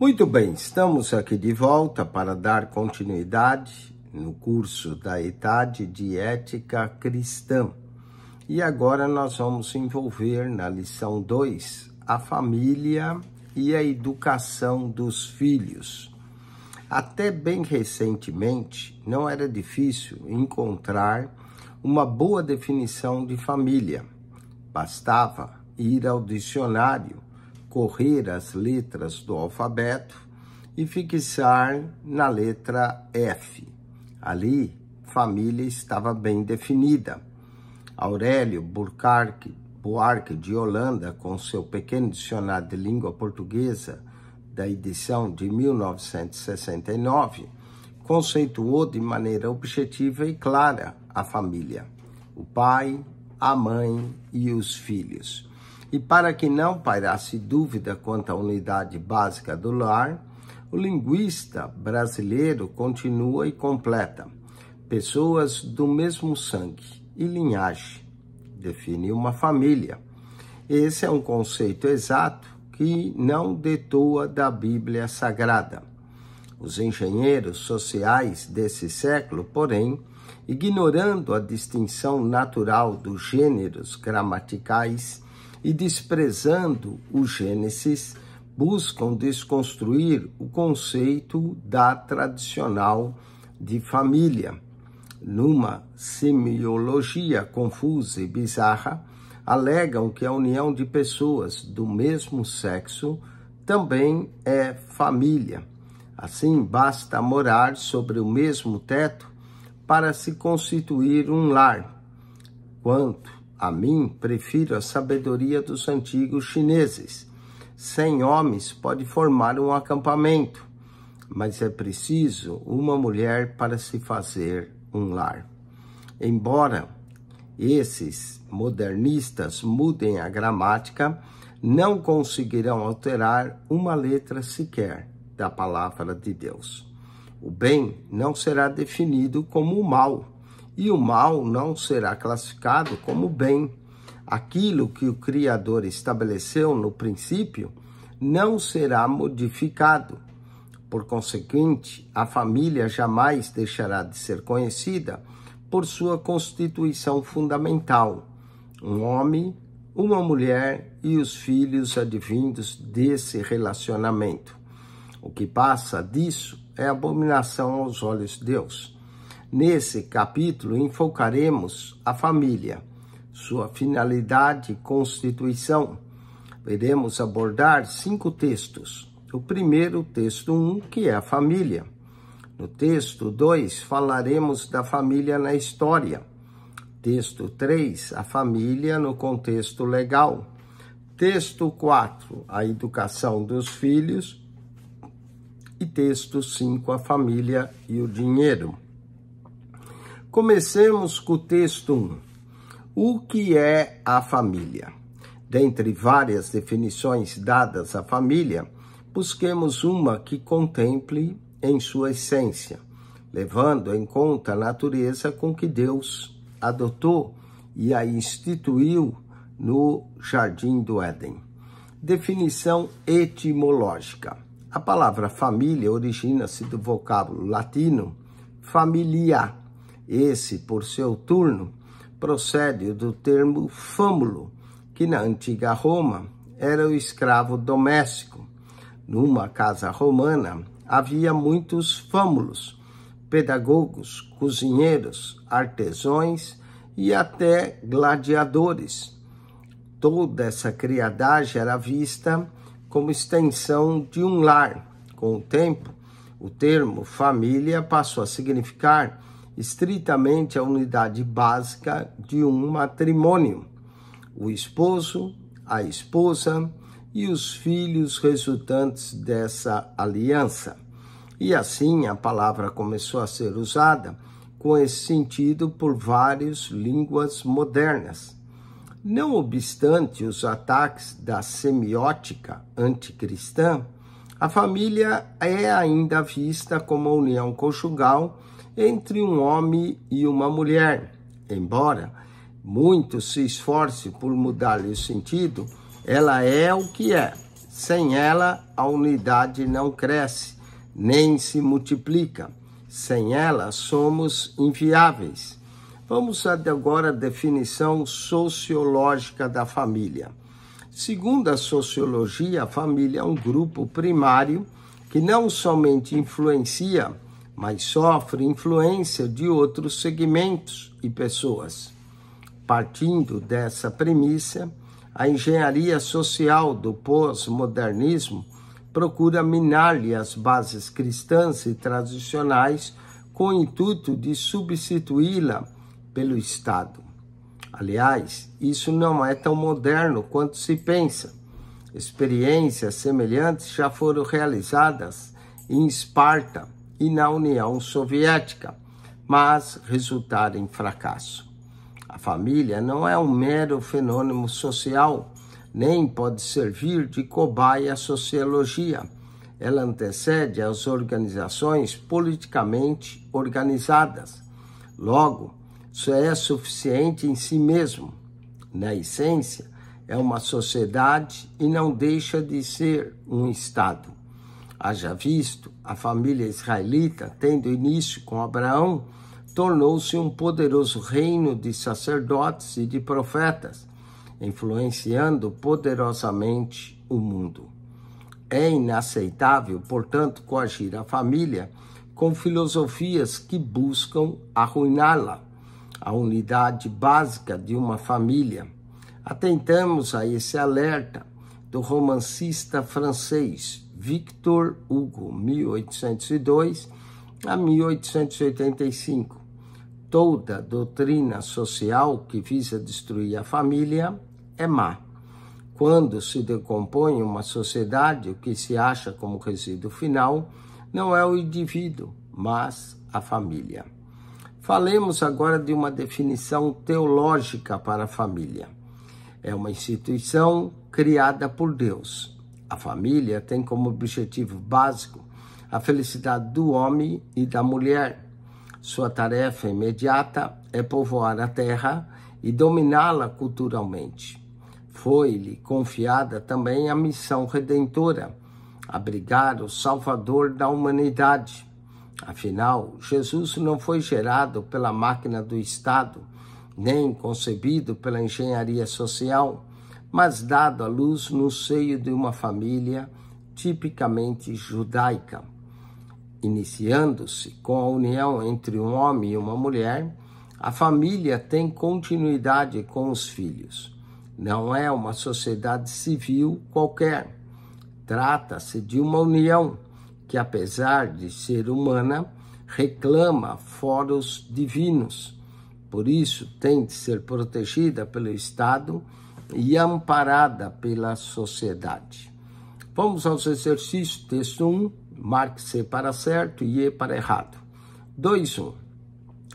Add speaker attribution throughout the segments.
Speaker 1: Muito bem, estamos aqui de volta para dar continuidade no curso da Idade de Ética Cristã. E agora nós vamos envolver na lição 2 a família e a educação dos filhos. Até bem recentemente, não era difícil encontrar uma boa definição de família. Bastava ir ao dicionário, correr as letras do alfabeto e fixar na letra F. Ali, família estava bem definida. Aurélio Buarque de Holanda, com seu pequeno dicionário de língua portuguesa da edição de 1969, conceituou de maneira objetiva e clara a família, o pai, a mãe e os filhos. E para que não pairasse dúvida quanto à unidade básica do lar, o linguista brasileiro continua e completa: pessoas do mesmo sangue e linhagem define uma família. Esse é um conceito exato que não detoa da Bíblia Sagrada. Os engenheiros sociais desse século, porém, ignorando a distinção natural dos gêneros gramaticais e desprezando o Gênesis, buscam desconstruir o conceito da tradicional de família. Numa semiologia confusa e bizarra, alegam que a união de pessoas do mesmo sexo também é família. Assim, basta morar sobre o mesmo teto para se constituir um lar. Quanto a mim, prefiro a sabedoria dos antigos chineses. 100 homens pode formar um acampamento, mas é preciso uma mulher para se fazer um lar. Embora esses modernistas mudem a gramática, não conseguirão alterar uma letra sequer da palavra de Deus. O bem não será definido como o mal, e o mal não será classificado como bem. Aquilo que o Criador estabeleceu no princípio não será modificado. Por conseguinte, a família jamais deixará de ser conhecida por sua constituição fundamental: um homem, uma mulher e os filhos advindos desse relacionamento. O que passa disso é abominação aos olhos de Deus. Nesse capítulo, enfocaremos a família, sua finalidade e constituição. Iremos abordar 5 textos. O primeiro, texto 1, que é a família. No texto 2, falaremos da família na história. Texto 3, a família no contexto legal. Texto 4, a educação dos filhos. E texto 5, a família e o dinheiro. Comecemos com o texto 1. O que é a família? Dentre várias definições dadas à família, busquemos uma que contemple em sua essência, levando em conta a natureza com que Deus adotou e a instituiu no Jardim do Éden. Definição etimológica. A palavra família origina-se do vocábulo latino familia. Esse, por seu turno, procede do termo fâmulo, que na antiga Roma era o escravo doméstico. Numa casa romana havia muitos fâmulos, pedagogos, cozinheiros, artesãos e até gladiadores. Toda essa criadagem era vista como extensão de um lar. Com o tempo, o termo família passou a significar estritamente a unidade básica de um matrimônio: o esposo, a esposa e os filhos resultantes dessa aliança. E assim a palavra começou a ser usada com esse sentido por várias línguas modernas. Não obstante os ataques da semiótica anticristã, a família é ainda vista como a união conjugal entre um homem e uma mulher. Embora muitos se esforcem por mudar-lhe o sentido, ela é o que é, Sem ela, a unidade não cresce, nem se multiplica. Sem ela, somos inviáveis. Vamos agora à definição sociológica da família. Segundo a sociologia, a família é um grupo primário que não somente influencia, mas sofre influência de outros segmentos e pessoas. Partindo dessa premissa, a engenharia social do pós-modernismo procura minar-lhe as bases cristãs e tradicionais com o intuito de substituí-la pelo Estado. Aliás, isso não é tão moderno quanto se pensa. Experiências semelhantes já foram realizadas em Esparta e na União Soviética, mas resultaram em fracasso. A família não é um mero fenômeno social, nem pode servir de cobaia à sociologia. Ela antecede as organizações politicamente organizadas. Logo, isso é suficiente em si mesmo. Na essência, é uma sociedade e não deixa de ser um Estado. Haja visto, a família israelita, tendo início com Abraão, tornou-se um poderoso reino de sacerdotes e de profetas, influenciando poderosamente o mundo. É inaceitável, portanto, coagir a família com filosofias que buscam arruiná-la, a unidade básica de uma família. Atentamos a esse alerta do romancista francês Victor Hugo, 1802 a 1885. Toda doutrina social que visa destruir a família é má. Quando se decompõe uma sociedade, o que se acha como resíduo final não é o indivíduo, mas a família. Falemos agora de uma definição teológica para a família. É uma instituição criada por Deus. A família tem como objetivo básico a felicidade do homem e da mulher. Sua tarefa imediata é povoar a terra e dominá-la culturalmente. Foi-lhe confiada também a missão redentora, abrigar o Salvador da humanidade. Afinal, Jesus não foi gerado pela máquina do Estado, nem concebido pela engenharia social, mas dado à luz no seio de uma família tipicamente judaica. Iniciando-se com a união entre um homem e uma mulher, a família tem continuidade com os filhos. Não é uma sociedade civil qualquer. Trata-se de uma união que, apesar de ser humana, reclama foros divinos. Por isso, tem de ser protegida pelo Estado e amparada pela sociedade. Vamos aos exercícios. Texto 1, marque C para certo e E para errado. 2.1.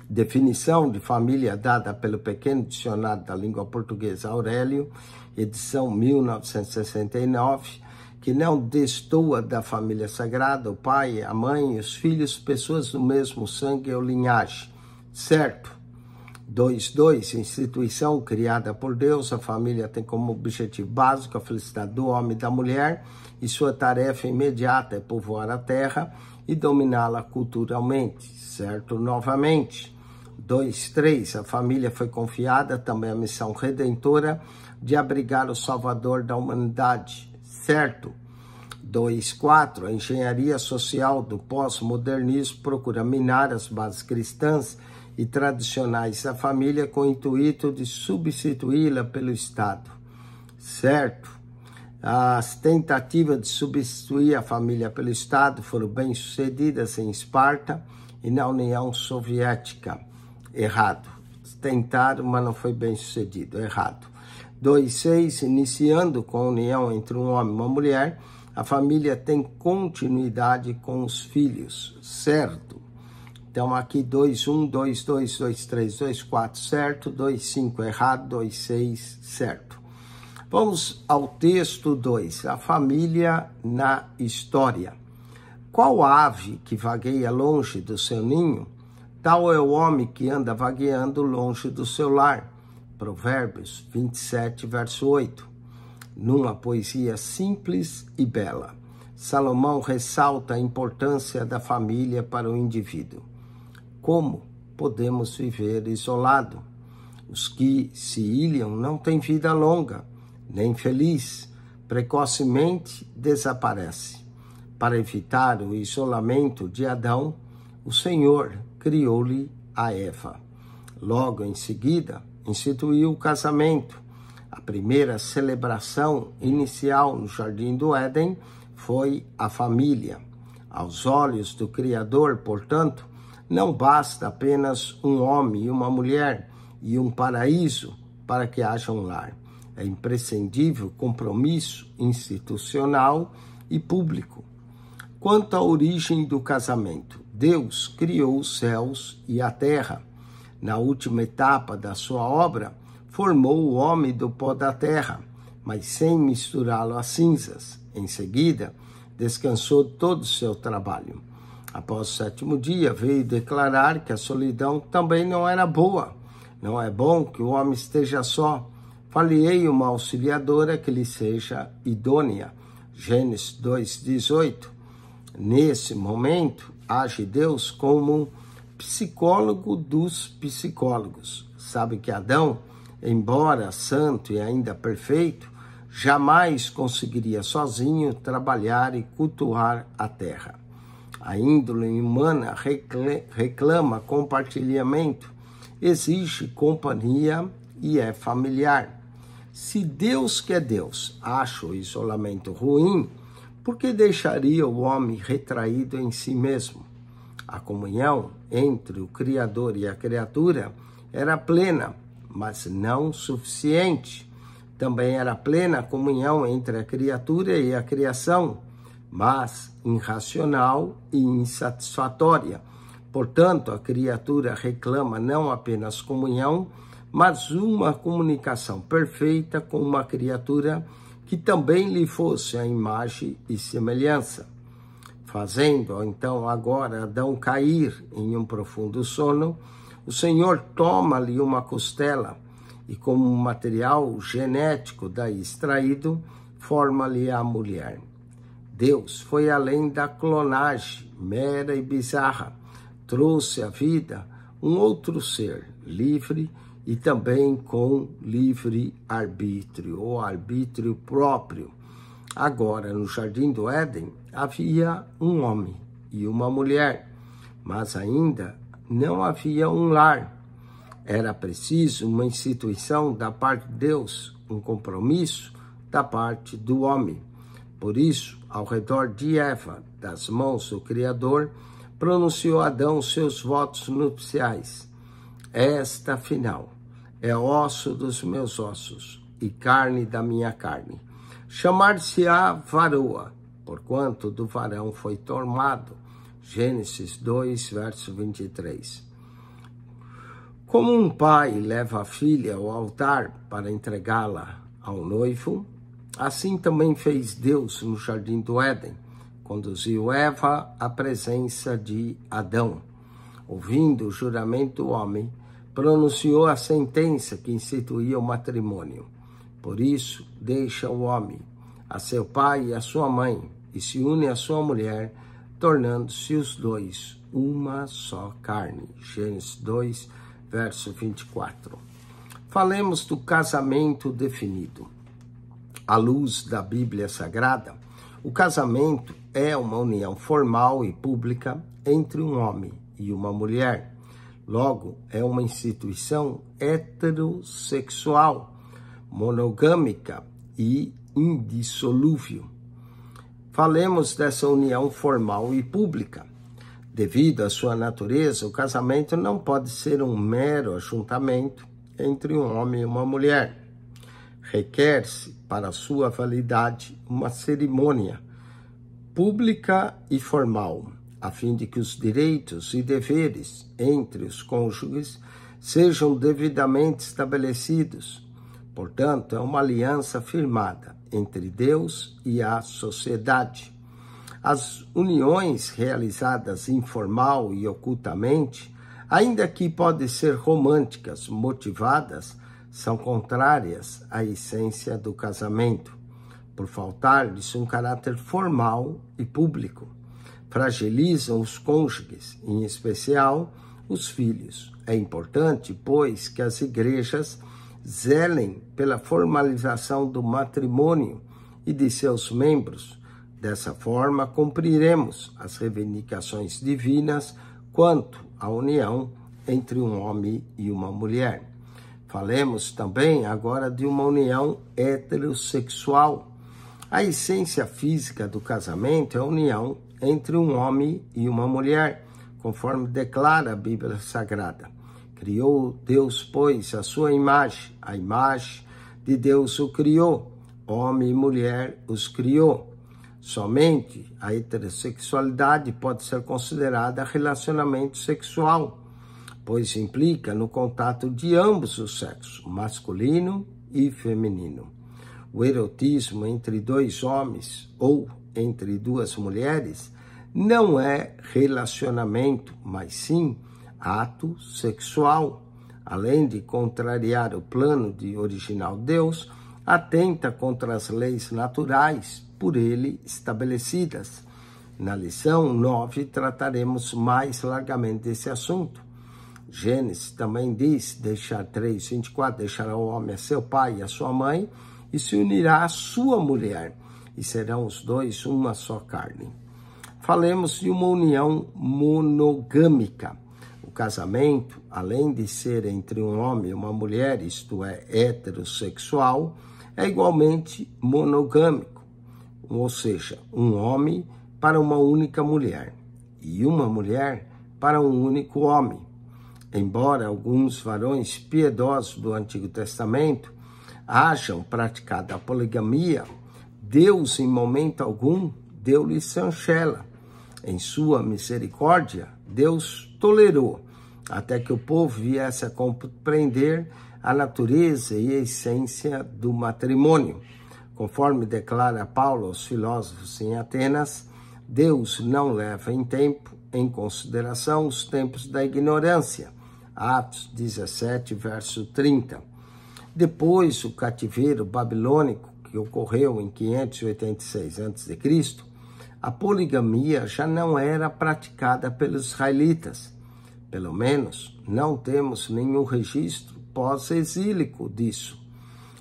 Speaker 1: Definição de família dada pelo Pequeno Dicionário da Língua Portuguesa Aurélio, edição 1969, que não destoa da família sagrada, o pai, a mãe, os filhos, pessoas do mesmo sangue ou linhagem. Certo. 2.2. Instituição criada por Deus, a família tem como objetivo básico a felicidade do homem e da mulher, e sua tarefa imediata é povoar a terra e dominá-la culturalmente. Certo novamente. 2.3. A família foi confiada também a missão redentora de abrigar o Salvador da humanidade. Certo. 2.4. A engenharia social do pós-modernismo procura minar as bases cristãs e tradicionais da família com o intuito de substituí-la pelo Estado. Certo. As tentativas de substituir a família pelo Estado foram bem-sucedidas em Esparta e na União Soviética. Errado. Tentaram, mas não foi bem-sucedido. Errado. 2.6. Iniciando com a união entre um homem e uma mulher, a família tem continuidade com os filhos. Certo. Então, aqui 2.1, 2.2, 2.3, 2.4, certo. 2.5, errado. 2.6, certo. Vamos ao texto 2. A família na história. Qual ave que vagueia longe do seu ninho? Tal é o homem que anda vagueando longe do seu lar. Provérbios 27, verso 8. numa poesia simples e bela. Salomão ressalta a importância da família para o indivíduo. Como podemos viver isolado? Os que se ilham não têm vida longa, nem feliz, precocemente desaparece. Para evitar o isolamento de Adão, o Senhor criou-lhe a Eva. Logo em seguida, instituiu o casamento. A primeira celebração inicial no Jardim do Éden foi a família. Aos olhos do Criador, portanto, não basta apenas um homem e uma mulher e um paraíso para que haja um lar. É imprescindível compromisso institucional e público. Quanto à origem do casamento, Deus criou os céus e a terra. Na última etapa da sua obra, formou o homem do pó da terra, mas sem misturá-lo às cinzas. Em seguida, descansou todo o seu trabalho. Após o sétimo dia, veio declarar que a solidão também não era boa. Não é bom que o homem esteja só. Far-lhe-ei uma auxiliadora que lhe seja idônea. Gênesis 2:18. Nesse momento, age Deus como psicólogo dos psicólogos. Sabe que Adão, embora santo e ainda perfeito, jamais conseguiria sozinho trabalhar e cultuar a terra. A índole humana reclama compartilhamento, exige companhia e é familiar. Se Deus, que é Deus, acha o isolamento ruim, por que deixaria o homem retraído em si mesmo? A comunhão entre o Criador e a criatura era plena, mas não suficiente. Também era plena a comunhão entre a criatura e a criação, mas irracional e insatisfatória. Portanto, a criatura reclama não apenas comunhão, mas uma comunicação perfeita com uma criatura que também lhe fosse a imagem e semelhança. Fazendo, então, agora Adão cair em um profundo sono, o Senhor toma-lhe uma costela e, como material genético daí extraído, forma-lhe a mulher. Deus foi além da clonagem mera e bizarra, trouxe à vida um outro ser livre e também com livre arbítrio, ou arbítrio próprio. Agora, no Jardim do Éden, havia um homem e uma mulher, mas ainda não havia um lar. Era preciso uma instituição da parte de Deus, um compromisso da parte do homem. Por isso, ao redor de Eva, das mãos do Criador, pronunciou Adão seus votos nupciais. Esta, afinal, é osso dos meus ossos e carne da minha carne. Chamar-se-á varoa, porquanto do varão foi tomado. Gênesis 2, verso 23. Como um pai leva a filha ao altar para entregá-la ao noivo, assim também fez Deus no Jardim do Éden. Conduziu Eva à presença de Adão. Ouvindo o juramento do homem, pronunciou a sentença que instituía o matrimônio. Por isso, deixa o homem a seu pai e a sua mãe e se une à sua mulher, tornando-se os dois uma só carne. Gênesis 2, verso 24. Falemos do casamento definido. À luz da Bíblia Sagrada, o casamento é uma união formal e pública entre um homem e uma mulher. Logo, é uma instituição heterossexual, monogâmica e indissolúvel. Falemos dessa união formal e pública. Devido à sua natureza, o casamento não pode ser um mero ajuntamento entre um homem e uma mulher. Requer-se, para sua validade, uma cerimônia pública e formal, a fim de que os direitos e deveres entre os cônjuges sejam devidamente estabelecidos. Portanto, é uma aliança firmada entre Deus e a sociedade. As uniões realizadas informal e ocultamente, ainda que podem ser românticas, motivadas, são contrárias à essência do casamento. por faltar-lhes um caráter formal e público. Fragilizam os cônjuges, em especial os filhos. É importante, pois, que as igrejas zelem pela formalização do matrimônio e de seus membros. Dessa forma, cumpriremos as reivindicações divinas quanto à união entre um homem e uma mulher. Falemos também agora de uma união heterossexual. A essência física do casamento é a união entre um homem e uma mulher, conforme declara a Bíblia Sagrada. Criou Deus, pois, a sua imagem, a imagem de Deus o criou, homem e mulher os criou. Somente a heterossexualidade pode ser considerada relacionamento sexual, pois implica no contato de ambos os sexos, masculino e feminino. O erotismo entre dois homens ou entre duas mulheres não é relacionamento, mas sim ato sexual. Além de contrariar o plano de original Deus, atenta contra as leis naturais por ele estabelecidas. Na lição 9 trataremos mais largamente desse assunto. Gênesis também diz, 3:24, deixará o homem a seu pai e a sua mãe e se unirá à sua mulher, e serão os dois uma só carne. Falemos de uma união monogâmica. O casamento, além de ser entre um homem e uma mulher, isto é, heterossexual, é igualmente monogâmico, ou seja, um homem para uma única mulher e uma mulher para um único homem. Embora alguns varões piedosos do Antigo Testamento hajam praticado a poligamia, Deus, em momento algum, deu-lhes chancela. Em sua misericórdia, Deus tolerou até que o povo viesse a compreender a natureza e a essência do matrimônio. Conforme declara Paulo aos filósofos em Atenas, Deus não leva em consideração os tempos da ignorância. Atos 17, verso 30. Depois, o cativeiro babilônico, que ocorreu em 586 a.C., a poligamia já não era praticada pelos israelitas. Pelo menos, não temos nenhum registro pós-exílico disso.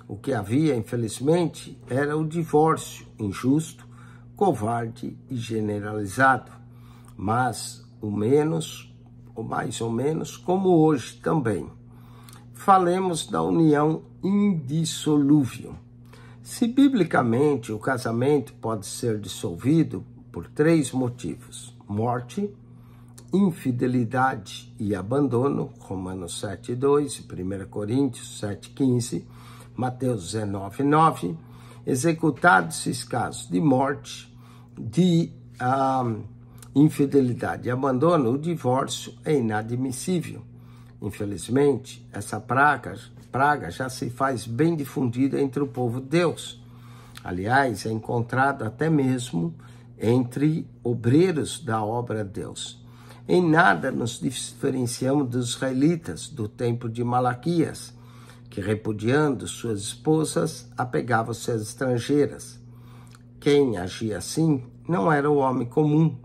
Speaker 1: O que havia, infelizmente, era o divórcio injusto, covarde e generalizado, mas mais ou menos como hoje também. Falemos da união indissolúvel. Se biblicamente o casamento pode ser dissolvido por 3 motivos: morte, infidelidade e abandono, Romanos 7:2, 1 Coríntios 7:15, Mateus 19:9, executados esses casos de morte, de infidelidade e abandono, o divórcio é inadmissível. Infelizmente, essa praga já se faz bem difundida entre o povo de Deus. Aliás, é encontrado até mesmo entre obreiros da obra de Deus. Em nada nos diferenciamos dos israelitas do tempo de Malaquias, que, repudiando suas esposas, apegavam-se às estrangeiras. Quem agia assim não era o homem comum,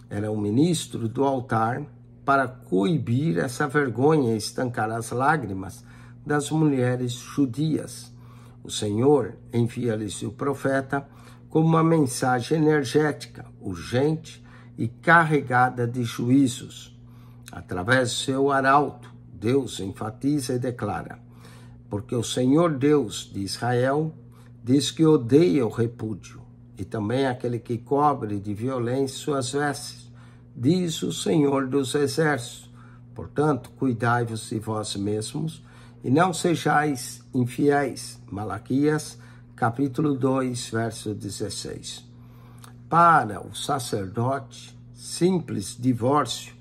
Speaker 1: era o ministro do altar, para coibir essa vergonha e estancar as lágrimas das mulheres judias. O Senhor envia-lhes o profeta como uma mensagem energética, urgente e carregada de juízos. Através do seu arauto, Deus enfatiza e declara: porque o Senhor Deus de Israel diz que odeia o repúdio, e também aquele que cobre de violência suas vestes, diz o Senhor dos Exércitos. Portanto, cuidai-vos de vós mesmos e não sejais infiéis. Malaquias, capítulo 2, verso 16. Para o sacerdote, simples divórcio;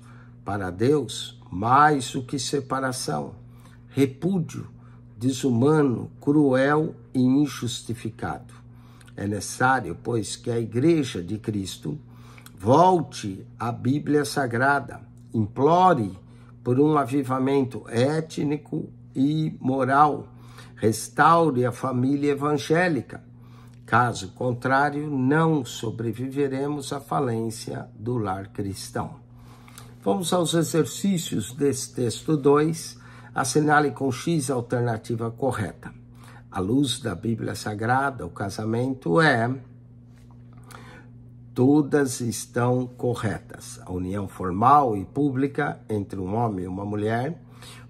Speaker 1: para Deus, mais do que separação, repúdio, desumano, cruel e injustificado. É necessário, pois, que a Igreja de Cristo volte à Bíblia Sagrada, implore por um avivamento étnico e moral, restaure a família evangélica, Caso contrário, não sobreviveremos à falência do lar cristão. Vamos aos exercícios desse texto 2. Assinale com X a alternativa correta. À luz da Bíblia Sagrada, o casamento é... Todas estão corretas. A união formal e pública entre um homem e uma mulher,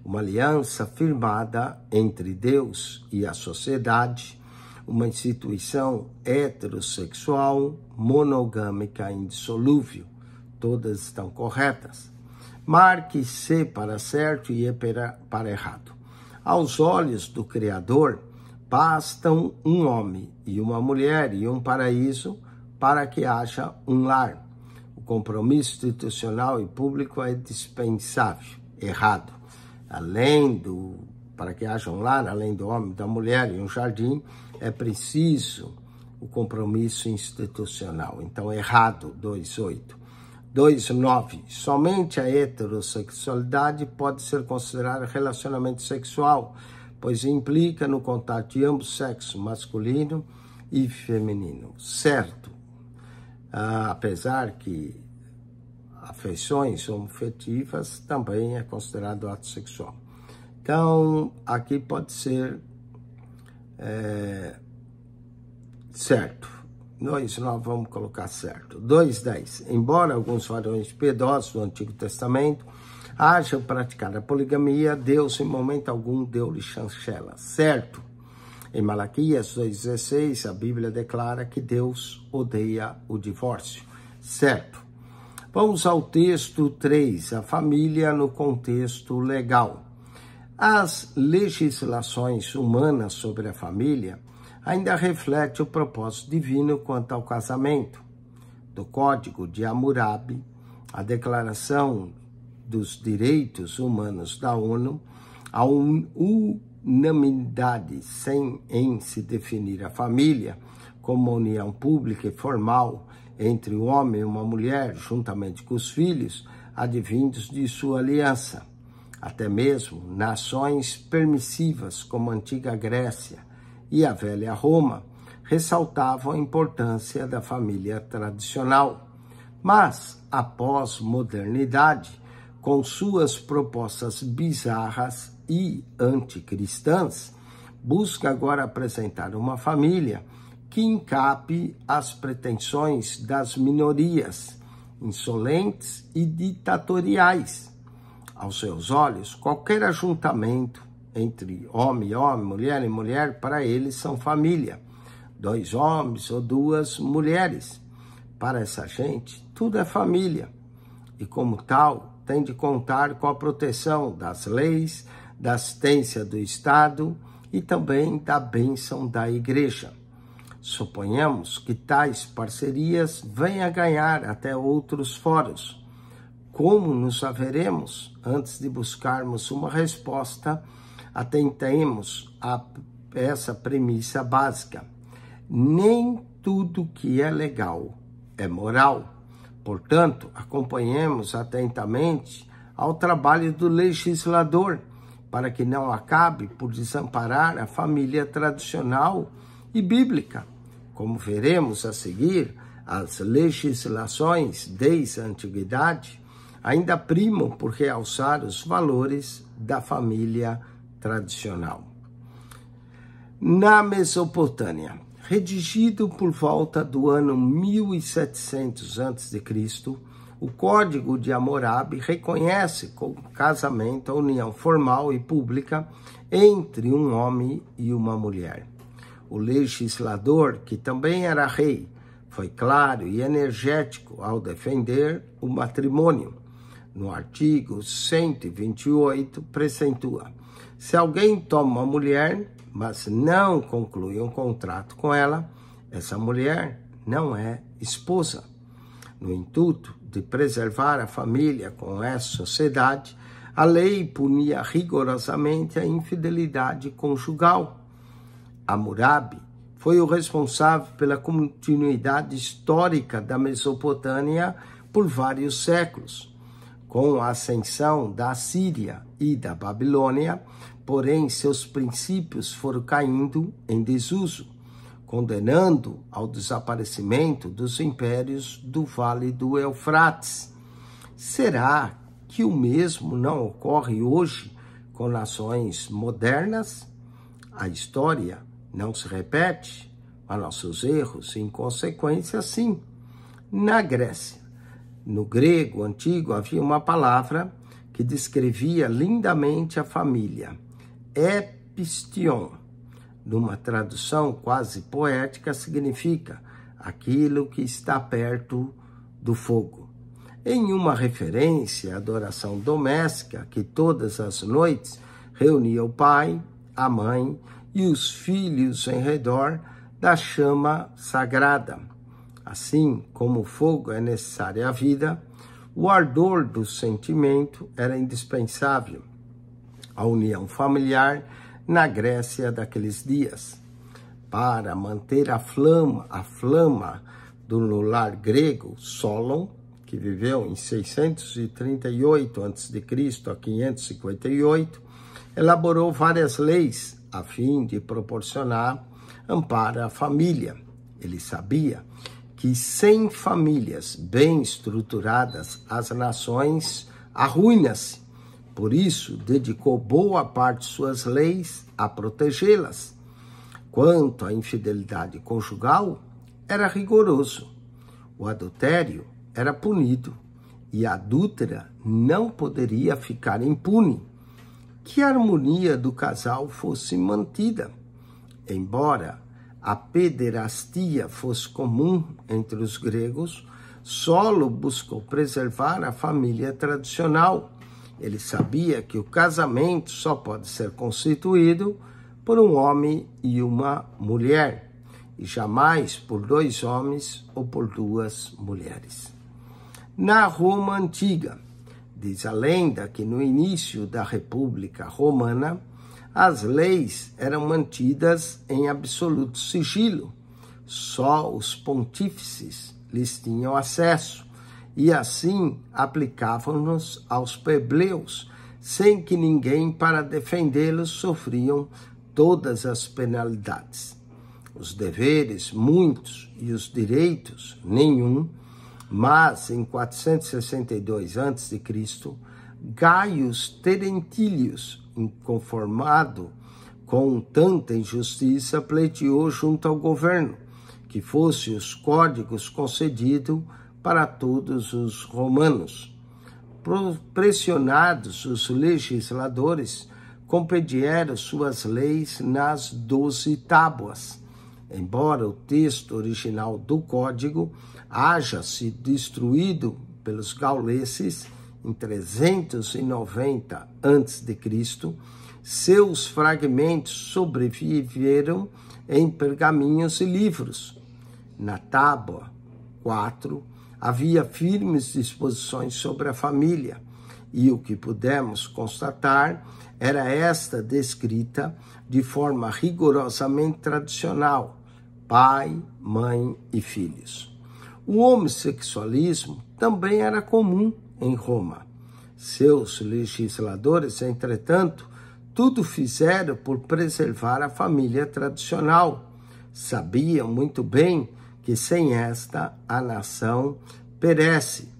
Speaker 1: uma aliança firmada entre Deus e a sociedade, uma instituição heterossexual, monogâmica e indissolúvel. Todas estão corretas. Marque C para certo e E para errado. Aos olhos do Criador, bastam um homem e uma mulher e um paraíso para que haja um lar. O compromisso institucional e público é dispensável. Errado. Para que haja um lar, além do homem e da mulher e um jardim, é preciso o compromisso institucional. Então, errado, 2.8. 2.9. Somente a heterossexualidade pode ser considerada relacionamento sexual, pois implica no contato de ambos sexos, masculino e feminino. Certo. Apesar que afeições homoafetivas também é considerado ato sexual. Então, aqui pode ser certo. Nós vamos colocar certo. 2.10. Embora alguns varões piedosos do Antigo Testamento hajam praticado a poligamia, Deus em momento algum deu-lhe chancela. Certo. Em Malaquias 2,16, a Bíblia declara que Deus odeia o divórcio. Certo. Vamos ao texto 3, a família no contexto legal. As legislações humanas sobre a família ainda refletem o propósito divino quanto ao casamento. Do Código de Hammurabi, a Declaração dos Direitos Humanos da ONU, a unanimidade em se definir a família como uma união pública e formal entre o homem e uma mulher, juntamente com os filhos, advindos de sua aliança. Até mesmo nações permissivas como a antiga Grécia e a velha Roma ressaltavam a importância da família tradicional. Mas a pós-modernidade, com suas propostas bizarras e anticristãs, busca agora apresentar uma família que encape as pretensões das minorias, insolentes e ditatoriais. Aos seus olhos, qualquer ajuntamento entre homem e homem, mulher e mulher, para eles são família. 2 homens ou 2 mulheres. Para essa gente, tudo é família. E como tal, tem de contar com a proteção das leis, da assistência do Estado e também da bênção da Igreja. Suponhamos que tais parcerias venham a ganhar até outros fóruns. Como nos haveremos? Antes de buscarmos uma resposta, atentemos a essa premissa básica. Nem tudo que é legal é moral. Portanto, acompanhemos atentamente ao trabalho do legislador, para que não acabe por desamparar a família tradicional e bíblica. Como veremos a seguir, as legislações desde a antiguidade ainda primam por realçar os valores da família tradicional. Na Mesopotâmia, redigido por volta do ano 1700 a.C., o Código de Hammurabi reconhece como casamento a união formal e pública entre um homem e uma mulher. O legislador, que também era rei, foi claro e energético ao defender o matrimônio. No artigo 128, precentua: se alguém toma uma mulher, mas não conclui um contrato com ela, essa mulher não é esposa. No intuito de preservar a família com essa sociedade, a lei punia rigorosamente a infidelidade conjugal. Hammurabi foi o responsável pela continuidade histórica da Mesopotâmia por vários séculos. Com a ascensão da Assíria e da Babilônia, porém, seus princípios foram caindo em desuso. condenando ao desaparecimento dos impérios do Vale do Eufrates. Será que o mesmo não ocorre hoje com nações modernas? A história não se repete, mas nossos erros e inconsequências sim. Na Grécia, no grego antigo, havia uma palavra que descrevia lindamente a família, epistion. Numa tradução quase poética, significa aquilo que está perto do fogo. Em uma referência à adoração doméstica, que todas as noites reunia o pai, a mãe e os filhos em redor da chama sagrada. Assim como o fogo é necessário à vida, o ardor do sentimento era indispensável. A união familiar na Grécia daqueles dias. Para manter a flama do lar grego, Solon, que viveu em 638 a.C. a 558, elaborou várias leis a fim de proporcionar amparo à família. Ele sabia que sem famílias bem estruturadas, as nações arruinam-se. Por isso, dedicou boa parte de suas leis a protegê-las. Quanto à infidelidade conjugal, era rigoroso. O adultério era punido e a adúltera não poderia ficar impune. Que a harmonia do casal fosse mantida. Embora a pederastia fosse comum entre os gregos, Solon buscou preservar a família tradicional. Ele sabia que o casamento só pode ser constituído por um homem e uma mulher, e jamais por dois homens ou por duas mulheres. Na Roma Antiga, diz a lenda que no início da República Romana, as leis eram mantidas em absoluto sigilo. Só os pontífices lhes tinham acesso e assim aplicavam-nos aos plebeus, sem que ninguém para defendê-los sofriam todas as penalidades. Os deveres, muitos, e os direitos, nenhum, mas em 462 a.C., Gaius Terentilius, inconformado com tanta injustiça, pleiteou junto ao governo que fosse os códigos concedidos para todos os romanos. Pressionados, os legisladores compediram suas leis nas 12 tábuas. Embora o texto original do código haja sido destruído pelos gauleses em 390 a.C., seus fragmentos sobreviveram em pergaminhos e livros. Na tábua 4, havia firmes disposições sobre a família, e o que pudemos constatar era esta descrita de forma rigorosamente tradicional: pai, mãe e filhos. O homossexualismo também era comum em Roma. Seus legisladores, entretanto, tudo fizeram por preservar a família tradicional. Sabiam muito bem que sem esta a nação perece.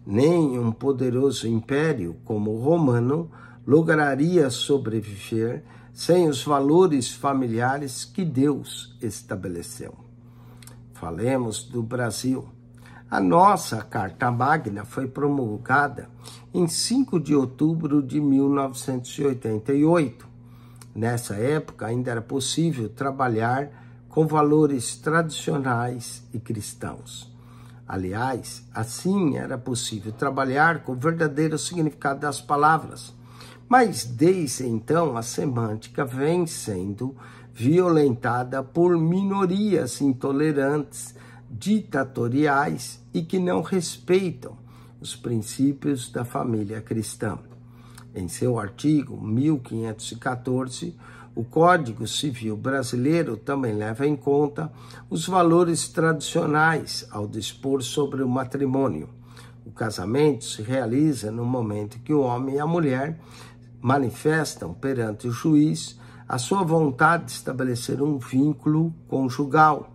Speaker 1: Nem um poderoso império como o romano lograria sobreviver sem os valores familiares que Deus estabeleceu. Falemos do Brasil. A nossa Carta Magna foi promulgada em 5 de outubro de 1988. Nessa época, ainda era possível trabalhar com valores tradicionais e cristãos. Aliás, assim era possível trabalhar com o verdadeiro significado das palavras. Mas desde então a semântica vem sendo violentada por minorias intolerantes, ditatoriais e que não respeitam os princípios da família cristã. Em seu artigo 1514, o Código Civil Brasileiro também leva em conta os valores tradicionais ao dispor sobre o matrimônio. O casamento se realiza no momento que o homem e a mulher manifestam perante o juiz a sua vontade de estabelecer um vínculo conjugal,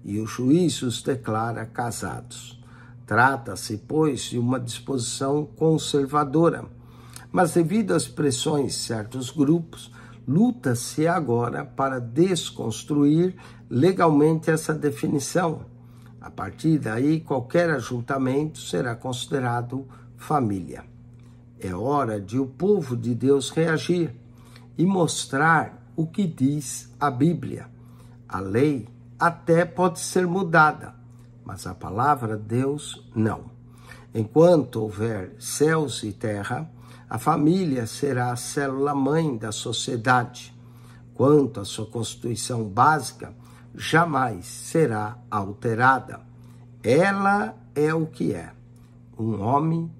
Speaker 1: e o juiz os declara casados. Trata-se, pois, de uma disposição conservadora, mas devido às pressões de certos grupos, luta-se agora para desconstruir legalmente essa definição. A partir daí, qualquer ajuntamento será considerado família. É hora de o povo de Deus reagir e mostrar o que diz a Bíblia. A lei até pode ser mudada, mas a palavra de Deus não. Enquanto houver céus e terra, a família será a célula-mãe da sociedade. Quanto à sua constituição básica, jamais será alterada. Ela é o que é: um homem,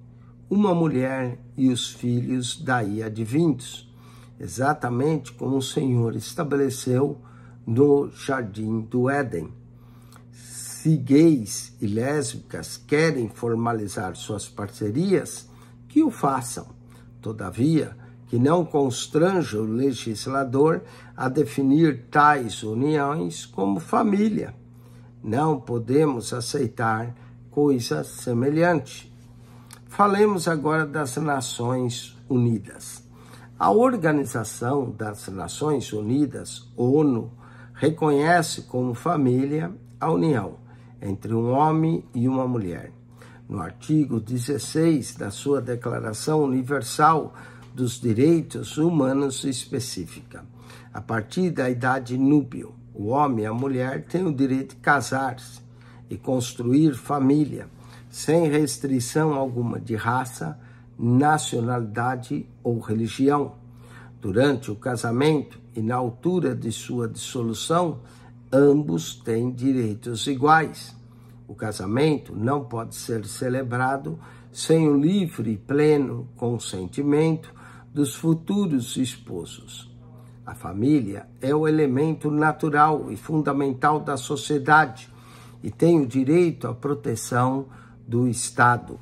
Speaker 1: uma mulher e os filhos daí advindos, exatamente como o Senhor estabeleceu no Jardim do Éden. Se gays e lésbicas querem formalizar suas parcerias, que o façam. Todavia, que não constranja o legislador a definir tais uniões como família. Não podemos aceitar coisa semelhante. Falemos agora das Nações Unidas. A Organização das Nações Unidas, ONU, reconhece como família a união entre um homem e uma mulher. No artigo 16 da sua Declaração Universal dos Direitos Humanos especifica: a partir da idade núbil, o homem e a mulher têm o direito de casar-se e construir família, sem restrição alguma de raça, nacionalidade ou religião. Durante o casamento e na altura de sua dissolução, ambos têm direitos iguais. O casamento não pode ser celebrado sem o livre e pleno consentimento dos futuros esposos. A família é o elemento natural e fundamental da sociedade e tem o direito à proteção do Estado.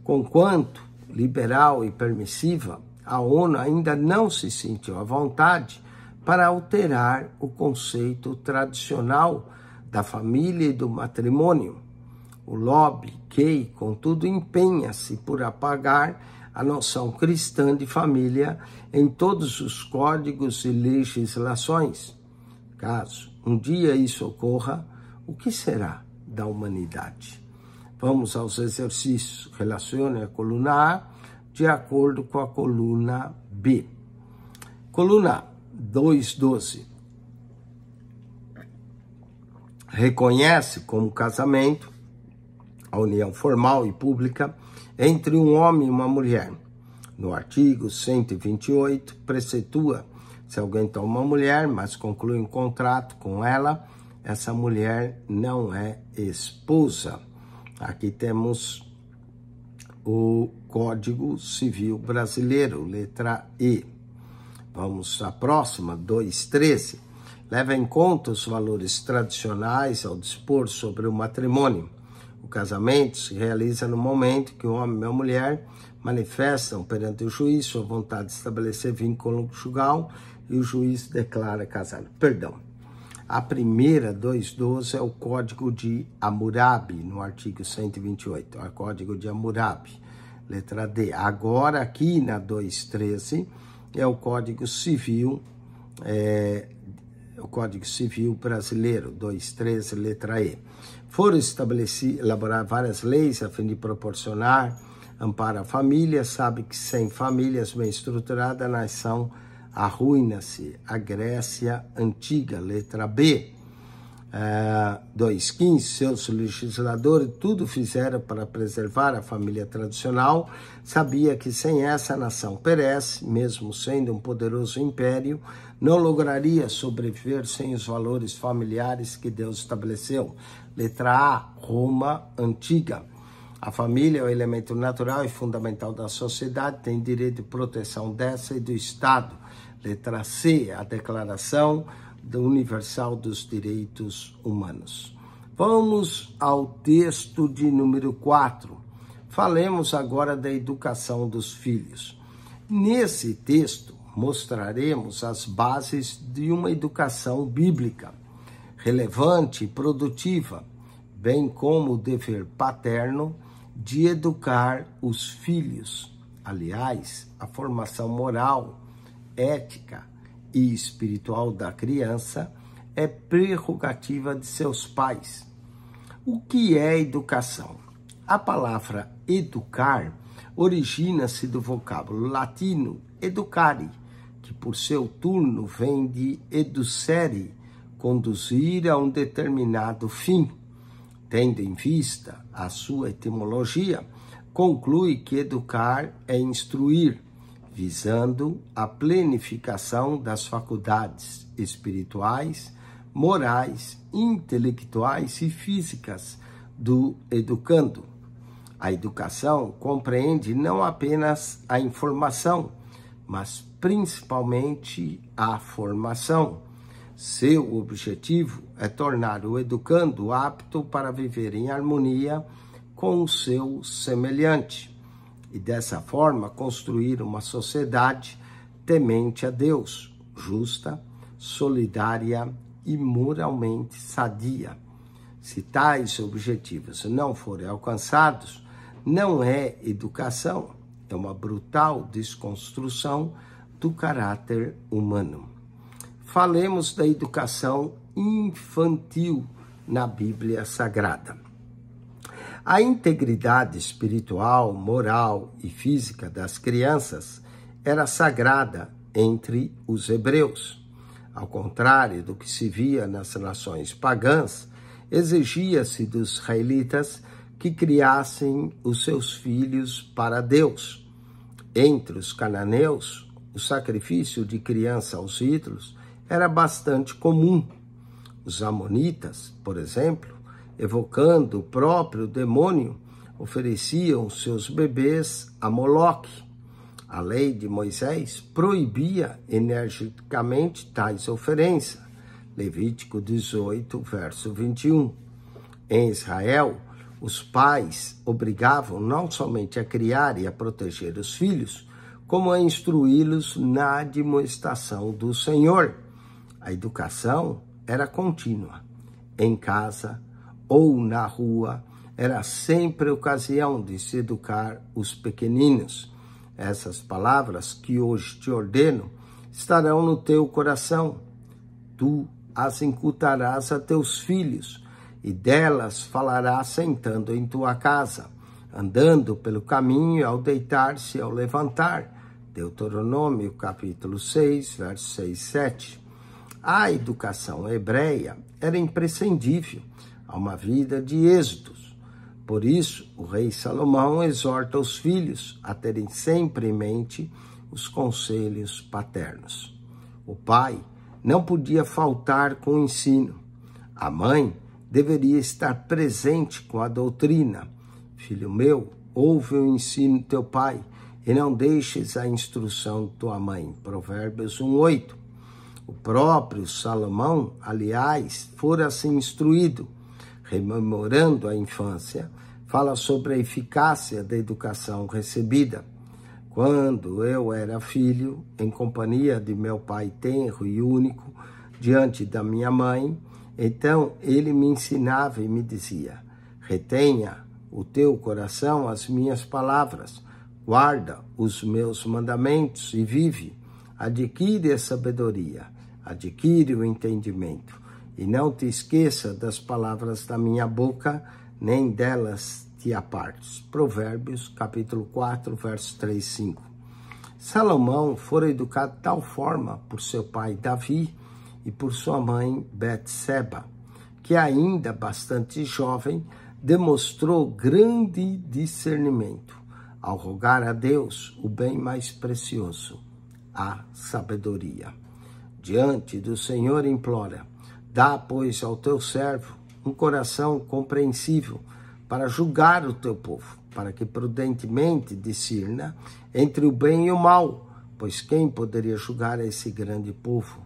Speaker 1: Conquanto liberal e permissiva, a ONU ainda não se sentiu à vontade para alterar o conceito tradicional da família e do matrimônio. O lobby gay, contudo, empenha-se por apagar a noção cristã de família em todos os códigos e legislações. Caso um dia isso ocorra, o que será da humanidade? Vamos aos exercícios. Relacione a coluna A de acordo com a coluna B. Coluna A, 2.12. Reconhece como casamento a união formal e pública entre um homem e uma mulher. No artigo 128, preceitua: se alguém toma uma mulher, mas conclui um contrato com ela, essa mulher não é esposa. Aqui temos o Código Civil Brasileiro, letra E. Vamos à próxima, 2.13. Leva em conta os valores tradicionais ao dispor sobre o matrimônio. O casamento se realiza no momento que o homem e a mulher manifestam perante o juiz sua vontade de estabelecer vínculo conjugal e o juiz declara casado. A primeira, 2.12, é o Código de Hammurabi, no artigo 128. É o Código de Hammurabi, letra D. Agora, aqui na 2.13, é o Código Civil, o Código Civil Brasileiro, 2.13, letra E. Foram elaborar várias leis a fim de proporcionar amparo à família. Sabe que sem famílias bem estruturadas, a nação arruína-se. A Grécia Antiga, letra B. 2.15, seus legisladores tudo fizeram para preservar a família tradicional. Sabia que sem essa a nação perece, mesmo sendo um poderoso império, não lograria sobreviver sem os valores familiares que Deus estabeleceu. Letra A, Roma Antiga. A família é o elemento natural e fundamental da sociedade, tem direito de proteção dessa e do Estado. Letra C, a Declaração Universal dos Direitos Humanos. Vamos ao texto de número 4. Falemos agora da educação dos filhos. Nesse texto, mostraremos as bases de uma educação bíblica relevante e produtiva, bem como o dever paterno de educar os filhos. Aliás, a formação moral, ética e espiritual da criança é prerrogativa de seus pais. O que é educação? A palavra educar origina-se do vocábulo latino educare, que por seu turno vem de educere, conduzir a um determinado fim. Tendo em vista a sua etimologia, conclui que educar é instruir, visando a plenificação das faculdades espirituais, morais, intelectuais e físicas do educando. A educação compreende não apenas a informação, mas principalmente a formação. Seu objetivo é tornar o educando apto para viver em harmonia com o seu semelhante e, dessa forma, construir uma sociedade temente a Deus, justa, solidária e moralmente sadia. Se tais objetivos não forem alcançados, não é educação, é uma brutal desconstrução do caráter humano. Falemos da educação infantil na Bíblia Sagrada. A integridade espiritual, moral e física das crianças era sagrada entre os hebreus. Ao contrário do que se via nas nações pagãs, exigia-se dos israelitas que criassem os seus filhos para Deus. Entre os cananeus, o sacrifício de criança aos ídolos era bastante comum. Os amonitas, por exemplo, evocando o próprio demônio, ofereciam seus bebês a Moloque. A lei de Moisés proibia energicamente tais oferências. Levítico 18, verso 21. Em Israel, os pais obrigavam não somente a criar e a proteger os filhos, como a instruí-los na admoestação do Senhor. A educação era contínua. Em casa ou na rua, era sempre ocasião de se educar os pequeninos. Essas palavras que hoje te ordeno estarão no teu coração. Tu as incutirás a teus filhos, e delas falarás sentando em tua casa, andando pelo caminho ao deitar-se e ao levantar. Deuteronômio capítulo 6, versos 6 e 7. A educação hebreia era imprescindível a uma vida de êxitos. Por isso, o rei Salomão exorta os filhos a terem sempre em mente os conselhos paternos. O pai não podia faltar com o ensino. A mãe deveria estar presente com a doutrina. Filho meu, ouve o ensino do teu pai e não deixes a instrução de tua mãe. Provérbios 1:8. O próprio Salomão, aliás, fora assim instruído, rememorando a infância, fala sobre a eficácia da educação recebida. Quando eu era filho, em companhia de meu pai tenro e único, diante da minha mãe, então ele me ensinava e me dizia: retenha o teu coração as minhas palavras, guarda os meus mandamentos e vive, adquire a sabedoria, adquire o entendimento, e não te esqueça das palavras da minha boca, nem delas te apartes. Provérbios, capítulo 4, versos 3 e 5. Salomão fora educado de tal forma por seu pai Davi e por sua mãe Betseba, que ainda bastante jovem demonstrou grande discernimento ao rogar a Deus o bem mais precioso, a sabedoria. Diante do Senhor implora: dá, pois, ao teu servo um coração compreensível para julgar o teu povo, para que prudentemente discirna entre o bem e o mal, pois quem poderia julgar esse grande povo?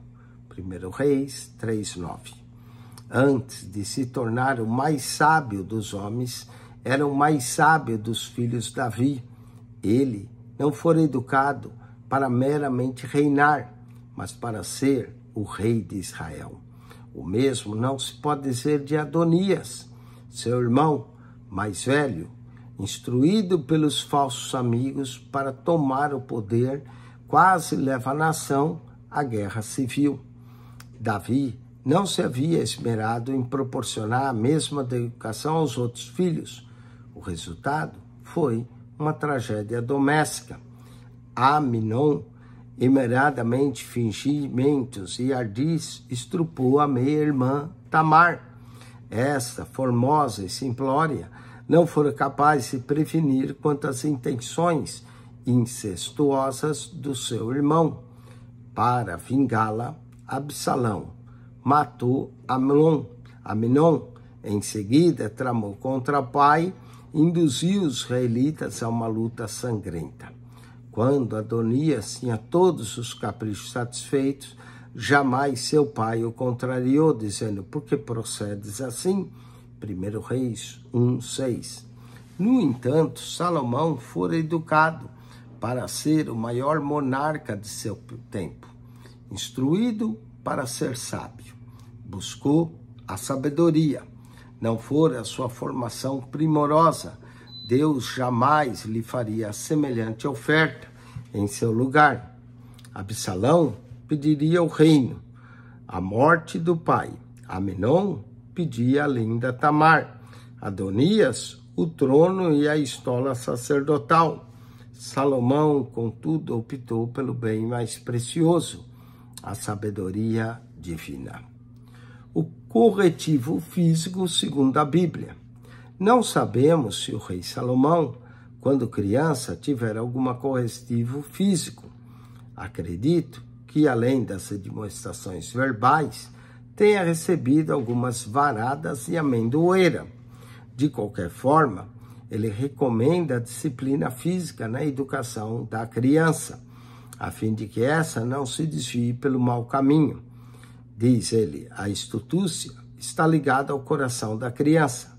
Speaker 1: 1 Reis 3:9. Antes de se tornar o mais sábio dos homens, era o mais sábio dos filhos de Davi. Ele não fora educado para meramente reinar, mas para ser o rei de Israel. O mesmo não se pode dizer de Adonias, seu irmão mais velho, instruído pelos falsos amigos para tomar o poder, quase leva a nação à guerra civil. Davi não se havia esmerado em proporcionar a mesma educação aos outros filhos. O resultado foi uma tragédia doméstica. Aminon, emeradamente fingimentos e ardis, estrupou a meia-irmã Tamar. Esta, formosa e simplória, não fora capaz de prevenir quanto às intenções incestuosas do seu irmão. Para vingá-la, Absalão matou Aminon. Em seguida, tramou contra o pai e induziu os israelitas a uma luta sangrenta. Quando Adonias tinha todos os caprichos satisfeitos, jamais seu pai o contrariou, dizendo: por que procedes assim? 1 Reis 1:6. No entanto, Salomão fora educado para ser o maior monarca de seu tempo, instruído para ser sábio. Buscou a sabedoria. Não fora a sua formação primorosa, Deus jamais lhe faria semelhante oferta em seu lugar. Absalão pediria o reino, a morte do pai. Aminon pedia a linda Tamar. Adonias, o trono e a estola sacerdotal. Salomão, contudo, optou pelo bem mais precioso, a sabedoria divina. O corretivo físico segundo a Bíblia. Não sabemos se o rei Salomão, quando criança, tivera algum corretivo físico. Acredito que, além das demonstrações verbais, tenha recebido algumas varadas e amendoeira. De qualquer forma, ele recomenda a disciplina física na educação da criança, a fim de que essa não se desvie pelo mau caminho. Diz ele: a estultícia está ligada ao coração da criança,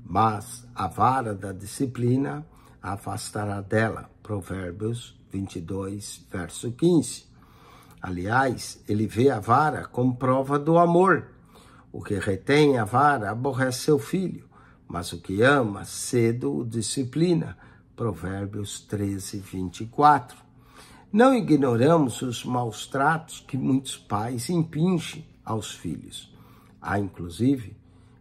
Speaker 1: mas a vara da disciplina a afastará dela. Provérbios 22, verso 15. Aliás, ele vê a vara como prova do amor. O que retém a vara aborrece seu filho, mas o que ama cedo o disciplina. Provérbios 13, 24. Não ignoramos os maus tratos que muitos pais impingem aos filhos. Há, inclusive,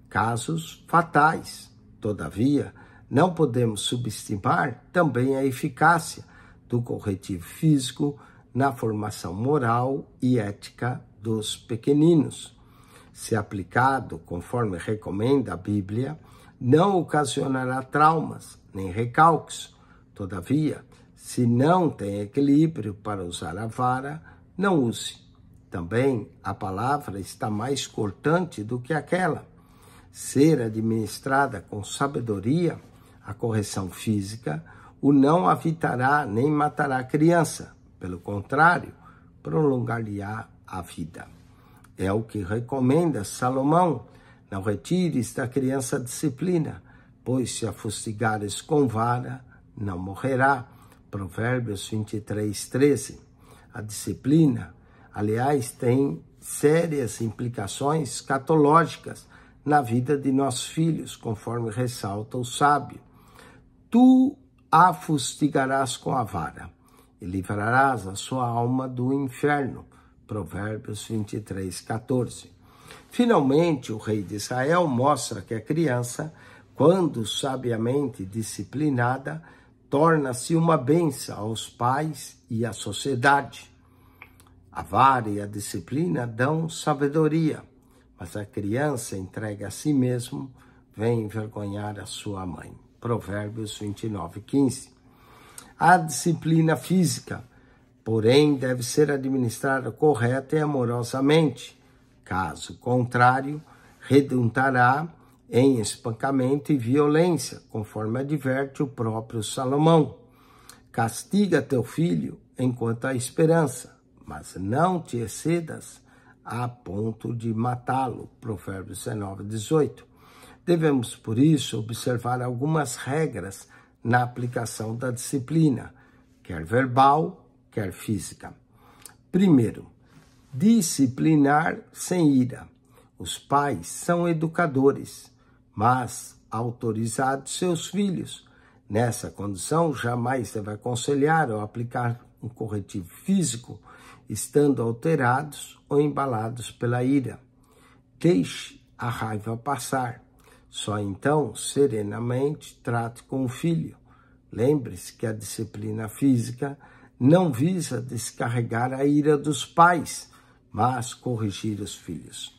Speaker 1: casos fatais. Todavia, não podemos subestimar também a eficácia do corretivo físico na formação moral e ética dos pequeninos. Se aplicado conforme recomenda a Bíblia, não ocasionará traumas nem recalques. Todavia, se não tem equilíbrio para usar a vara, não use. Também a palavra está mais cortante do que aquela. Ser administrada com sabedoria, a correção física o não avitará nem matará a criança. Pelo contrário, prolongar-lhe-á a vida. É o que recomenda Salomão: não retires da criança a disciplina, pois se a fustigares com vara, não morrerá. Provérbios 23, 13. A disciplina, aliás, tem sérias implicações escatológicas na vida de nossos filhos, conforme ressalta o sábio. Tu a fustigarás com a vara e livrarás a sua alma do inferno. Provérbios 23, 14. Finalmente, o rei de Israel mostra que a criança, quando sabiamente disciplinada, torna-se uma bênção aos pais e à sociedade. A vara e a disciplina dão sabedoria, mas a criança entregue a si mesmo vem envergonhar a sua mãe. Provérbios 29, 15. A disciplina física, porém, deve ser administrada correta e amorosamente. Caso contrário, redundará em espancamento e violência, conforme adverte o próprio Salomão. Castiga teu filho enquanto há esperança, mas não te excedas a ponto de matá-lo. Provérbios 19, 18. Devemos, por isso, observar algumas regras na aplicação da disciplina, quer verbal, quer física. Primeiro, disciplinar sem ira. Os pais são educadores, mas autorizados seus filhos. Nessa condição, jamais deve aconselhar ou aplicar um corretivo físico, estando alterados ou embalados pela ira. Deixe a raiva passar. Só então, serenamente, trate com o filho. Lembre-se que a disciplina física não visa descarregar a ira dos pais, mas corrigir os filhos.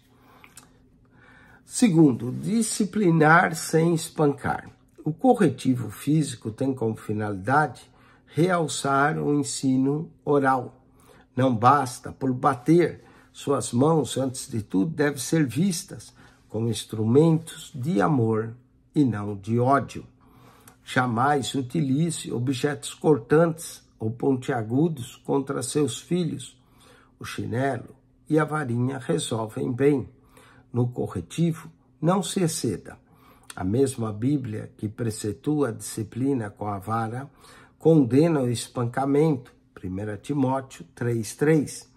Speaker 1: Segundo, disciplinar sem espancar. O corretivo físico tem como finalidade realçar o ensino oral. Não basta por bater. Suas mãos, antes de tudo, devem ser vistas como instrumentos de amor e não de ódio. Jamais utilize objetos cortantes ou pontiagudos contra seus filhos. O chinelo e a varinha resolvem bem. No corretivo, não se exceda. A mesma Bíblia que preceitua a disciplina com a vara condena o espancamento. 1 Timóteo 3:3.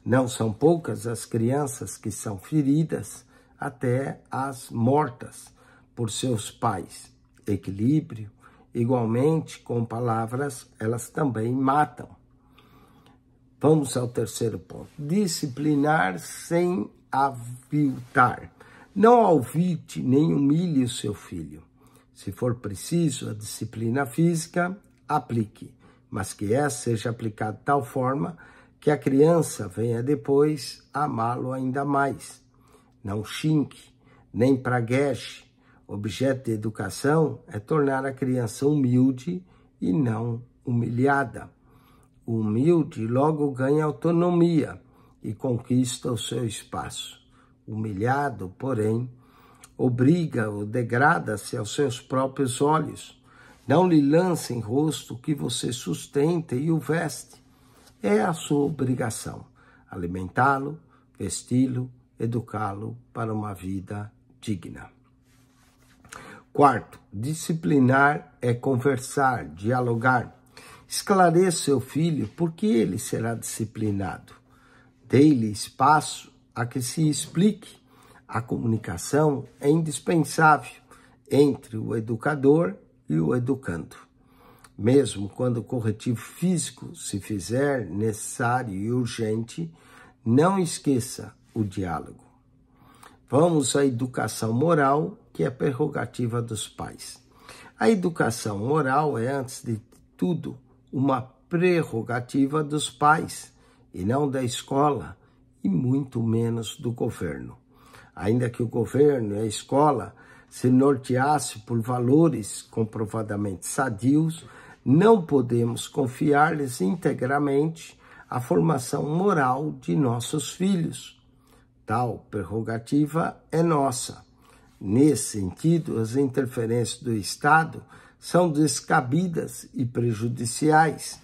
Speaker 1: Não são poucas as crianças que são feridas, até as mortas, por seus pais. Equilíbrio, igualmente, com palavras, elas também matam. Vamos ao terceiro ponto. Disciplinar sem aviltar. Não alvite nem humilhe o seu filho. Se for preciso a disciplina física, aplique, mas que essa seja aplicada de tal forma que a criança venha depois amá-lo ainda mais. Não xingue, nem pragueche. O objeto de educação é tornar a criança humilde e não humilhada. O humilde logo ganha autonomia e conquista o seu espaço. O humilhado, porém, obriga-o, degrada-se aos seus próprios olhos. Não lhe lance em rosto o que você sustenta e o veste. É a sua obrigação alimentá-lo, vesti-lo, educá-lo para uma vida digna. Quarto, disciplinar é conversar, dialogar. Esclareça seu filho por que ele será disciplinado. Dê-lhe espaço a que se explique. A comunicação é indispensável entre o educador e o educando. Mesmo quando o corretivo físico se fizer necessário e urgente, não esqueça o diálogo. Vamos à educação moral, que é prerrogativa dos pais. A educação moral é, antes de tudo, uma prerrogativa dos pais, e não da escola, e muito menos do governo. Ainda que o governo e a escola se norteassem por valores comprovadamente sadios, não podemos confiar-lhes integralmente a formação moral de nossos filhos. Tal prerrogativa é nossa. Nesse sentido, as interferências do Estado são descabidas e prejudiciais.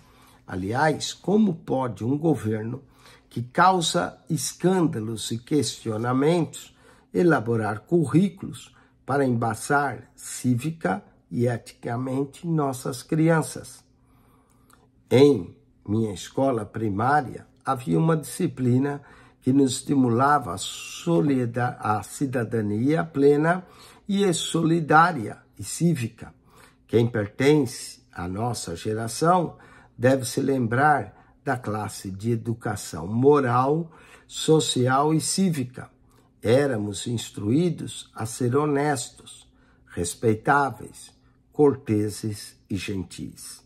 Speaker 1: Aliás, como pode um governo que causa escândalos e questionamentos elaborar currículos para embaçar cívica e eticamente nossas crianças? Em minha escola primária, havia uma disciplina que nos estimulava a cidadania plena e solidária e cívica. Quem pertence à nossa geração deve se lembrar da classe de educação moral, social e cívica. Éramos instruídos a ser honestos, respeitáveis, corteses e gentis.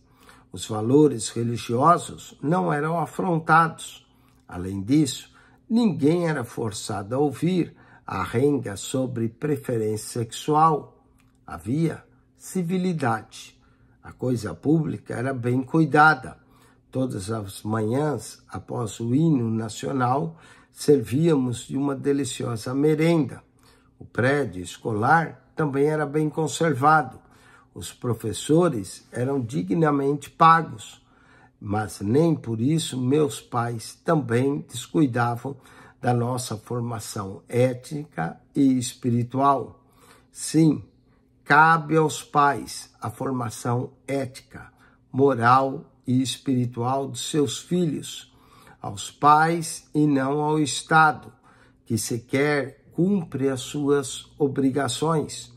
Speaker 1: Os valores religiosos não eram afrontados. Além disso, ninguém era forçado a ouvir arrenga sobre preferência sexual. Havia civilidade. A coisa pública era bem cuidada. Todas as manhãs, após o hino nacional, servíamos de uma deliciosa merenda. O prédio escolar também era bem conservado. Os professores eram dignamente pagos, mas nem por isso meus pais também descuidavam da nossa formação étnica e espiritual. Sim, cabe aos pais a formação ética, moral e espiritual de seus filhos, aos pais e não ao Estado, que sequer cumpre as suas obrigações,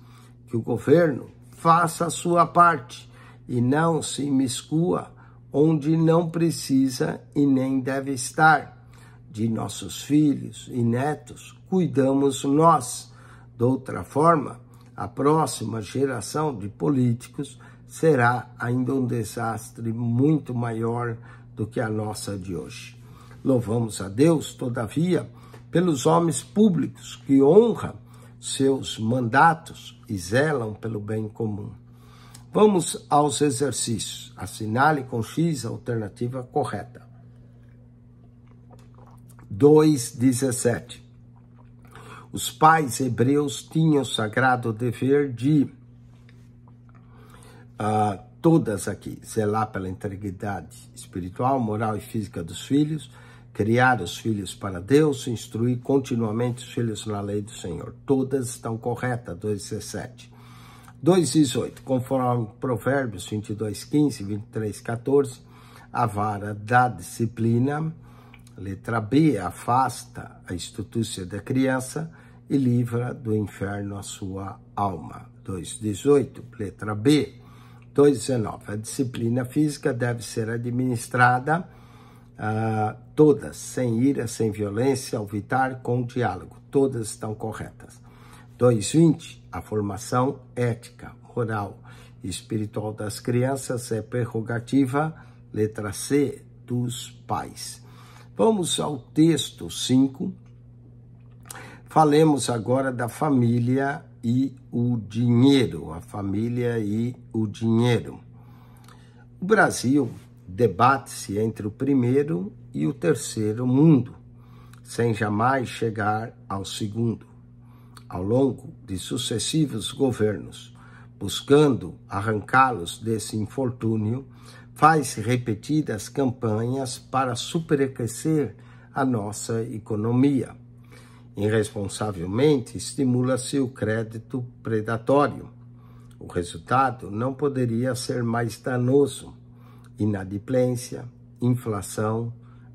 Speaker 1: que o governo faça a sua parte e não se imiscua onde não precisa e nem deve estar. De nossos filhos e netos cuidamos nós. De outra forma, a próxima geração de políticos será ainda um desastre muito maior do que a nossa de hoje. Louvamos a Deus, todavia, pelos homens públicos que honram seus mandatos e zelam pelo bem comum. Vamos aos exercícios. Assinale com X a alternativa correta. 2:17. Os pais hebreus tinham o sagrado dever de todas aqui, zelar pela integridade espiritual, moral e física dos filhos, criar os filhos para Deus, instruir continuamente os filhos na lei do Senhor. Todas estão corretas, 2:17. 2:18, conforme Provérbios 22:15, 23:14, a vara da disciplina, letra B, afasta a estultícia da criança e livra do inferno a sua alma. 2:18, letra B. 2:19, a disciplina física deve ser administrada todas, sem ira, sem violência, ao evitar com diálogo. Todas estão corretas. 2:20, a formação ética, moral e espiritual das crianças é prerrogativa, letra C, dos pais. Vamos ao texto 5. Falemos agora da família e o dinheiro. A família e o dinheiro. O Brasil debate-se entre o primeiro e o terceiro mundo, sem jamais chegar ao segundo. Ao longo de sucessivos governos, buscando arrancá-los desse infortúnio, faz repetidas campanhas para superaquecer a nossa economia. Irresponsavelmente, estimula-se o crédito predatório. O resultado não poderia ser mais danoso: inadimplência, inflação,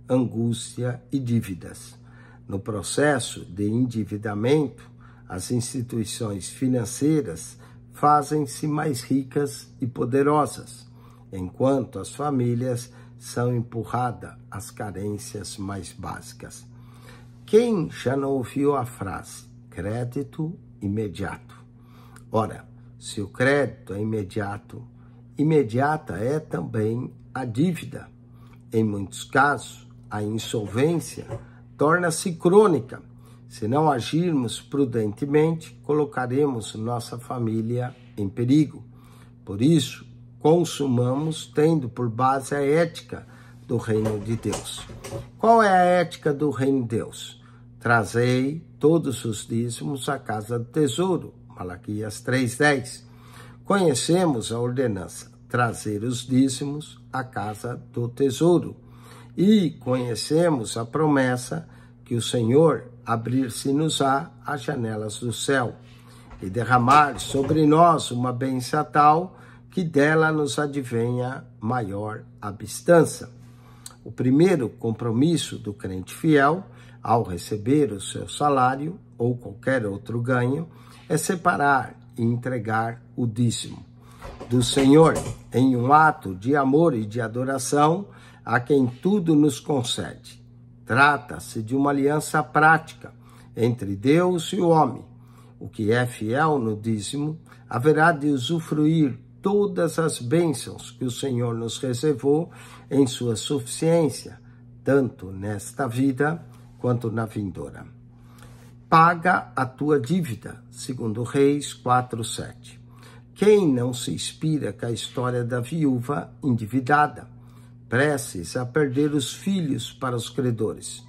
Speaker 1: angústia e dívidas. No processo de endividamento, as instituições financeiras fazem-se mais ricas e poderosas, enquanto as famílias são empurradas às carências mais básicas. Quem já não ouviu a frase crédito imediato? Ora, se o crédito é imediato, imediata é também a dívida. Em muitos casos, a insolvência torna-se crônica. Se não agirmos prudentemente, colocaremos nossa família em perigo. Por isso, consumamos tendo por base a ética do reino de Deus. Qual é a ética do reino de Deus? Trazei todos os dízimos à casa do tesouro. Malaquias 3:10. Conhecemos a ordenança, trazer os dízimos à casa do tesouro. E conhecemos a promessa que o Senhor abrir-se-nos-á as janelas do céu e derramar sobre nós uma bênção tal que dela nos advenha maior abastança. O primeiro compromisso do crente fiel, ao receber o seu salário ou qualquer outro ganho, é separar e entregar o dízimo do Senhor em um ato de amor e de adoração a quem tudo nos concede. Trata-se de uma aliança prática entre Deus e o homem. O que é fiel no dízimo haverá de usufruir todas as bênçãos que o Senhor nos reservou em sua suficiência, tanto nesta vida quanto na vindoura. Paga a tua dívida, segundo Reis 4:7. Quem não se inspira com a história da viúva endividada, prestes a perder os filhos para os credores?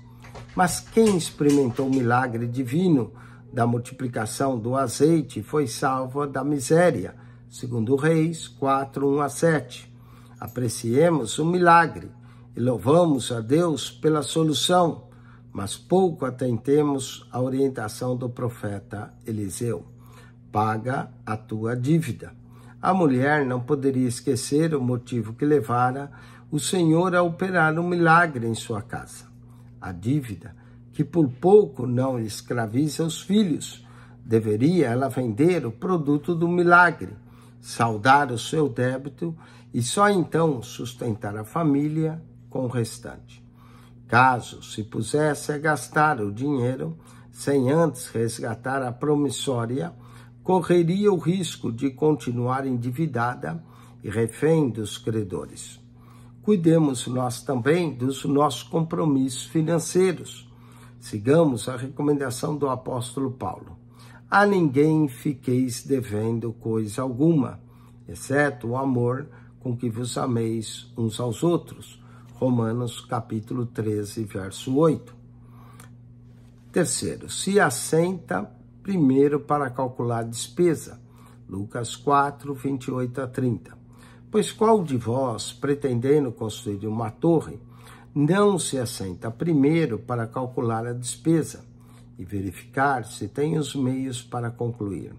Speaker 1: Mas quem experimentou o milagre divino da multiplicação do azeite foi salvo da miséria, segundo Reis 4:1-7. Apreciemos o milagre e louvamos a Deus pela solução, mas pouco atentemos à orientação do profeta Eliseu. Paga a tua dívida. A mulher não poderia esquecer o motivo que levara o Senhor a operar um milagre em sua casa. A dívida, que por pouco não escraviza os filhos, deveria ela vender o produto do milagre, saldar o seu débito e só então sustentar a família com o restante. Caso se pusesse a gastar o dinheiro sem antes resgatar a promissória, correria o risco de continuar endividada e refém dos credores. Cuidemos nós também dos nossos compromissos financeiros. Sigamos a recomendação do apóstolo Paulo. A ninguém fiqueis devendo coisa alguma, exceto o amor com que vos ameis uns aos outros. Romanos capítulo 13, verso 8. Terceiro, se assenta primeiro para calcular a despesa. Lucas 4, 28 a 30. Pois qual de vós, pretendendo construir uma torre, não se assenta primeiro para calcular a despesa e verificar se tem os meios para concluir,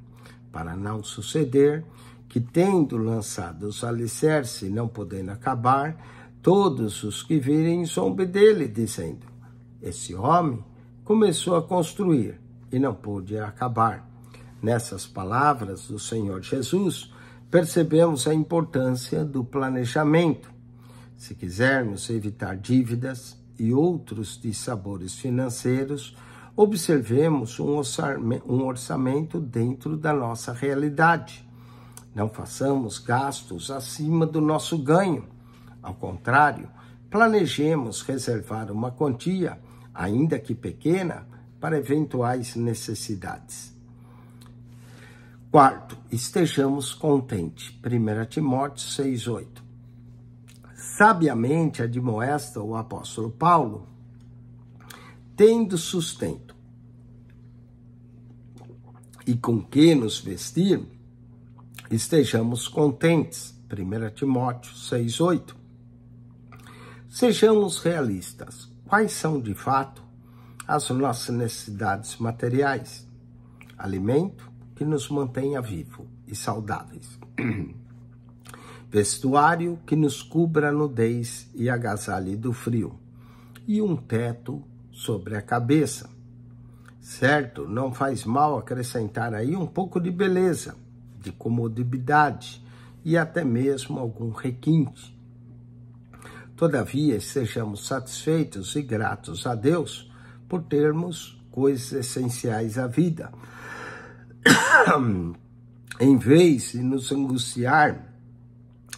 Speaker 1: para não suceder que, tendo lançado os alicerces e não podendo acabar, todos os que virem zombem dele, dizendo: esse homem começou a construir e não pôde acabar. Nessas palavras do Senhor Jesus, percebemos a importância do planejamento. Se quisermos evitar dívidas e outros dissabores financeiros, observemos um orçamento dentro da nossa realidade. Não façamos gastos acima do nosso ganho. Ao contrário, planejemos reservar uma quantia, ainda que pequena, para eventuais necessidades. Quarto, estejamos contentes. 1 Timóteo 6,8. Sabiamente admoesta o apóstolo Paulo, tendo sustento e com que nos vestir, estejamos contentes. 1 Timóteo 6,8. Sejamos realistas. Quais são, de fato, as nossas necessidades materiais? Alimento que nos mantenha vivos e saudáveis. Vestuário que nos cubra a nudez e agasalhe do frio. E um teto sobre a cabeça. Certo, não faz mal acrescentar aí um pouco de beleza, de comodidade e até mesmo algum requinte. Todavia, estejamos satisfeitos e gratos a Deus por termos coisas essenciais à vida, em vez de nos angustiar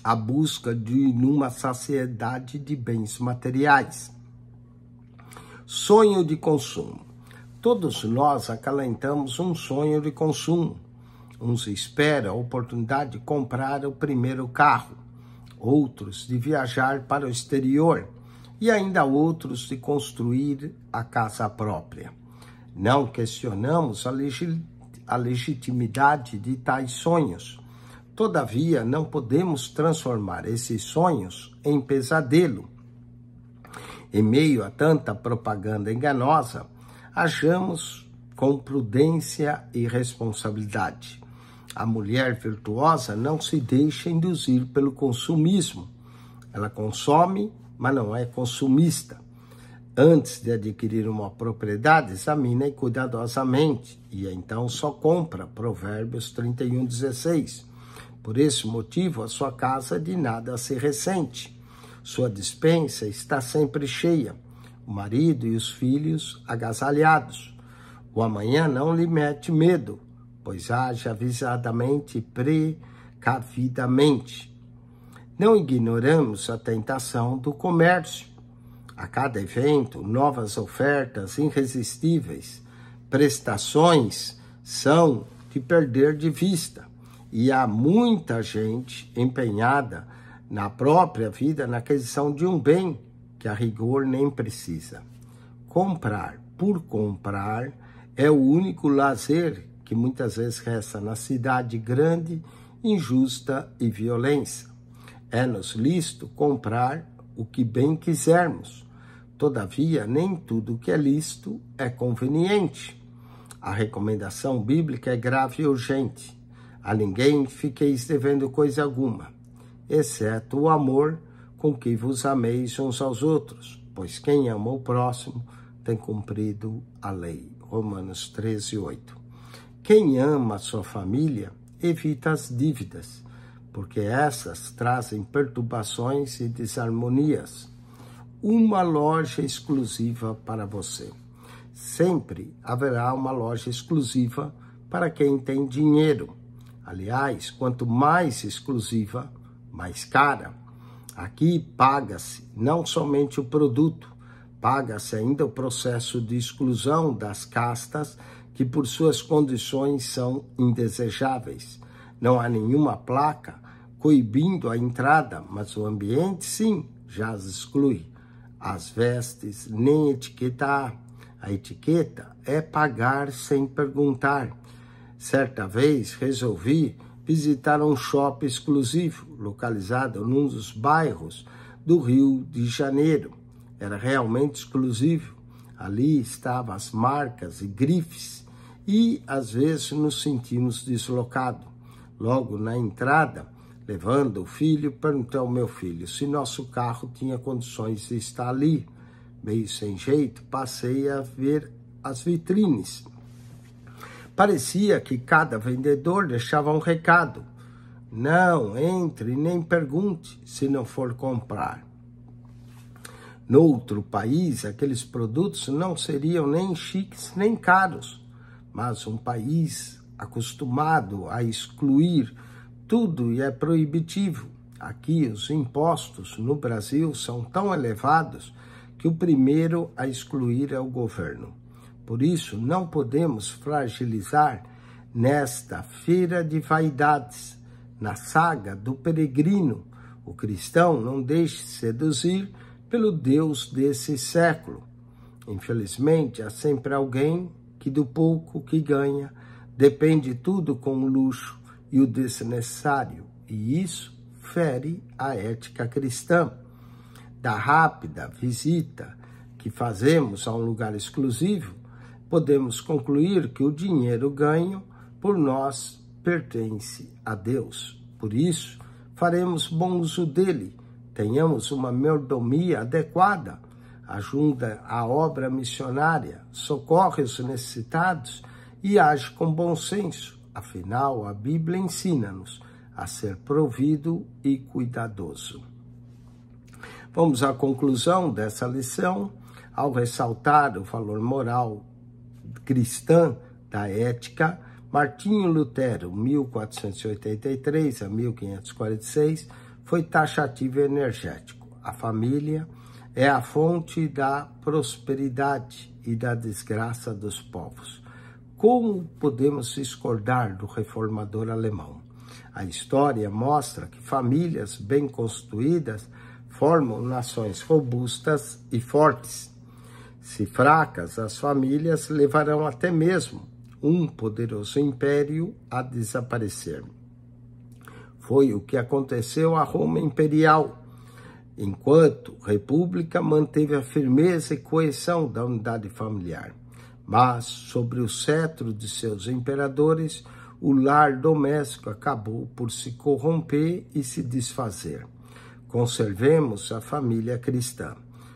Speaker 1: à busca de uma saciedade de bens materiais. Sonho de consumo. Todos nós acalentamos um sonho de consumo. Uns esperam a oportunidade de comprar o primeiro carro, outros de viajar para o exterior e ainda outros de construir a casa própria. Não questionamos a legitimidade de tais sonhos. Todavia, não podemos transformar esses sonhos em pesadelo. Em meio a tanta propaganda enganosa, hajamos com prudência e responsabilidade. A mulher virtuosa não se deixa induzir pelo consumismo. Ela consome, mas não é consumista. Antes de adquirir uma propriedade, examina cuidadosamente e então só compra. Provérbios 31:16. Por esse motivo, a sua casa de nada se ressente. Sua despensa está sempre cheia. O marido e os filhos agasalhados. O amanhã não lhe mete medo, pois age avisadamente e precavidamente. Não ignoramos a tentação do comércio. A cada evento, novas ofertas irresistíveis, prestações são de perder de vista. E há muita gente empenhada na própria vida na aquisição de um bem que a rigor nem precisa. Comprar por comprar é o único lazer que muitas vezes resta na cidade grande, injusta e violência. É-nos lícito comprar o que bem quisermos. Todavia, nem tudo que é lícito é conveniente. A recomendação bíblica é grave e urgente. A ninguém fiqueis devendo coisa alguma, exceto o amor com que vos ameis uns aos outros, pois quem ama o próximo tem cumprido a lei. Romanos 13, 8. Quem ama a sua família evita as dívidas, porque essas trazem perturbações e desarmonias. Uma loja exclusiva para você. Sempre haverá uma loja exclusiva para quem tem dinheiro. Aliás, quanto mais exclusiva, mais cara. Aqui paga-se não somente o produto, paga-se ainda o processo de exclusão das castas que por suas condições são indesejáveis. Não há nenhuma placa coibindo a entrada, mas o ambiente sim já as exclui. As vestes nem etiqueta há. A etiqueta é pagar sem perguntar. Certa vez resolvi visitar um shopping exclusivo, localizado num dos bairros do Rio de Janeiro. Era realmente exclusivo. Ali estavam as marcas e grifes e, às vezes, nos sentimos deslocados. Logo na entrada, levando o filho, perguntei ao meu filho se nosso carro tinha condições de estar ali. Meio sem jeito, passei a ver as vitrines. Parecia que cada vendedor deixava um recado. Não entre nem pergunte se não for comprar. No outro país, aqueles produtos não seriam nem chiques nem caros, mas um país acostumado a excluir tudo e é proibitivo. Aqui os impostos no Brasil são tão elevados que o primeiro a excluir é o governo. Por isso, não podemos fragilizar nesta feira de vaidades, na saga do peregrino. O cristão não deixe seduzir pelo Deus desse século. Infelizmente, há sempre alguém que do pouco que ganha depende tudo com o luxo e o desnecessário, e isso fere a ética cristã. Da rápida visita que fazemos a um lugar exclusivo, podemos concluir que o dinheiro ganho por nós pertence a Deus. Por isso, faremos bom uso dele, tenhamos uma mordomia adequada, ajuda a obra missionária, socorre os necessitados e age com bom senso. Afinal, a Bíblia ensina-nos a ser provido e cuidadoso. Vamos à conclusão dessa lição, ao ressaltar o valor moral cristã da ética. Martinho Lutero, 1483 a 1546, foi taxativo e energético. A família é a fonte da prosperidade e da desgraça dos povos. Como podemos discordar do reformador alemão? A história mostra que famílias bem constituídas formam nações robustas e fortes. Se fracas, as famílias levarão até mesmo um poderoso império a desaparecer. Foi o que aconteceu à Roma imperial. Enquanto república, manteve a firmeza e coesão da unidade familiar. Mas, sobre o cetro de seus imperadores, o lar doméstico acabou por se corromper e se desfazer. Conservemos a família cristã.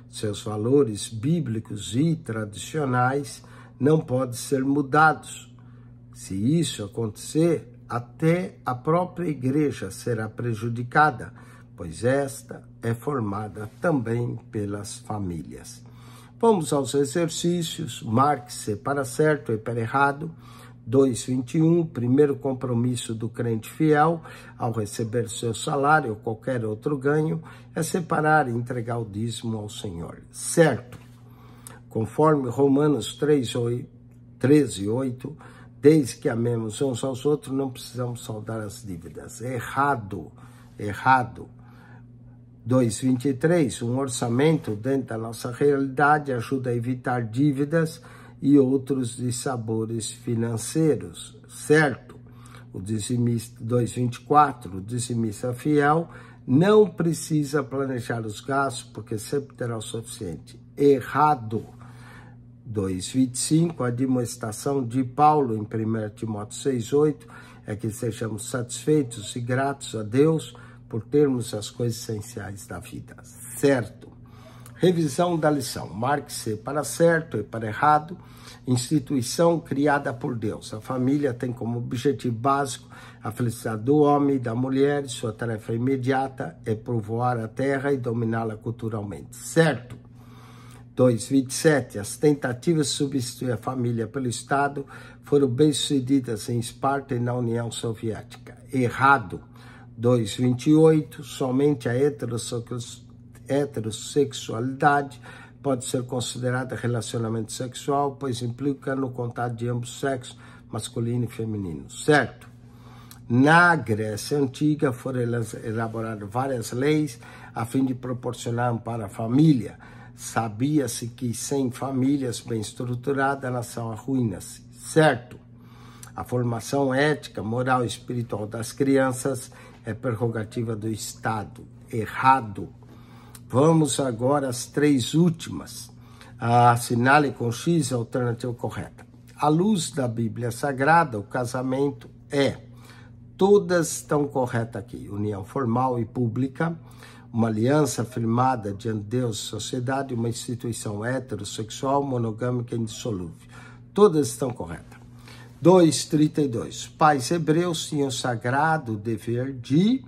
Speaker 1: Seus valores bíblicos e tradicionais não podem ser mudados. Se isso acontecer, até a própria igreja será prejudicada, pois esta é formada também pelas famílias. Vamos aos exercícios. Marque-se para certo e para errado. 2:21, primeiro compromisso do crente fiel ao receber seu salário ou qualquer outro ganho é separar e entregar o dízimo ao Senhor. Certo. Conforme Romanos 13:8, desde que amemos uns aos outros, não precisamos saldar as dívidas. Errado. 2:23, um orçamento dentro da nossa realidade ajuda a evitar dívidas e outros dissabores financeiros, certo? O dizimista, 2:24, o dizimista fiel não precisa planejar os gastos, porque sempre terá o suficiente. Errado. 2:25, a demonstração de Paulo em 1 Timóteo 6:8 é que sejamos satisfeitos e gratos a Deus por termos as coisas essenciais da vida, certo? Revisão da lição. Marque-se para certo e para errado. Instituição criada por Deus. A família tem como objetivo básico a felicidade do homem e da mulher. Sua tarefa imediata é povoar a terra e dominá-la culturalmente, certo? 2:27. As tentativas de substituir a família pelo Estado foram bem-sucedidas em Esparta e na União Soviética. Errado. 2:28. Somente a heterossexualidade pode ser considerada relacionamento sexual, pois implica no contato de ambos sexos, masculino e feminino, certo? Na Grécia Antiga foram elaboradas várias leis a fim de proporcionar amparo à família. Sabia-se que sem famílias bem estruturadas, a nação arruína-se, certo? A formação ética, moral e espiritual das crianças é prerrogativa do Estado, errado. Vamos agora às 3 últimas. Assinale com X a alternativa correta. À luz da Bíblia Sagrada, o casamento é... Todas estão corretas aqui. União formal e pública, uma aliança firmada diante de Deus e sociedade, uma instituição heterossexual, monogâmica e indissolúvel. Todas estão corretas. 2:32. Pais hebreus tinham o sagrado dever de...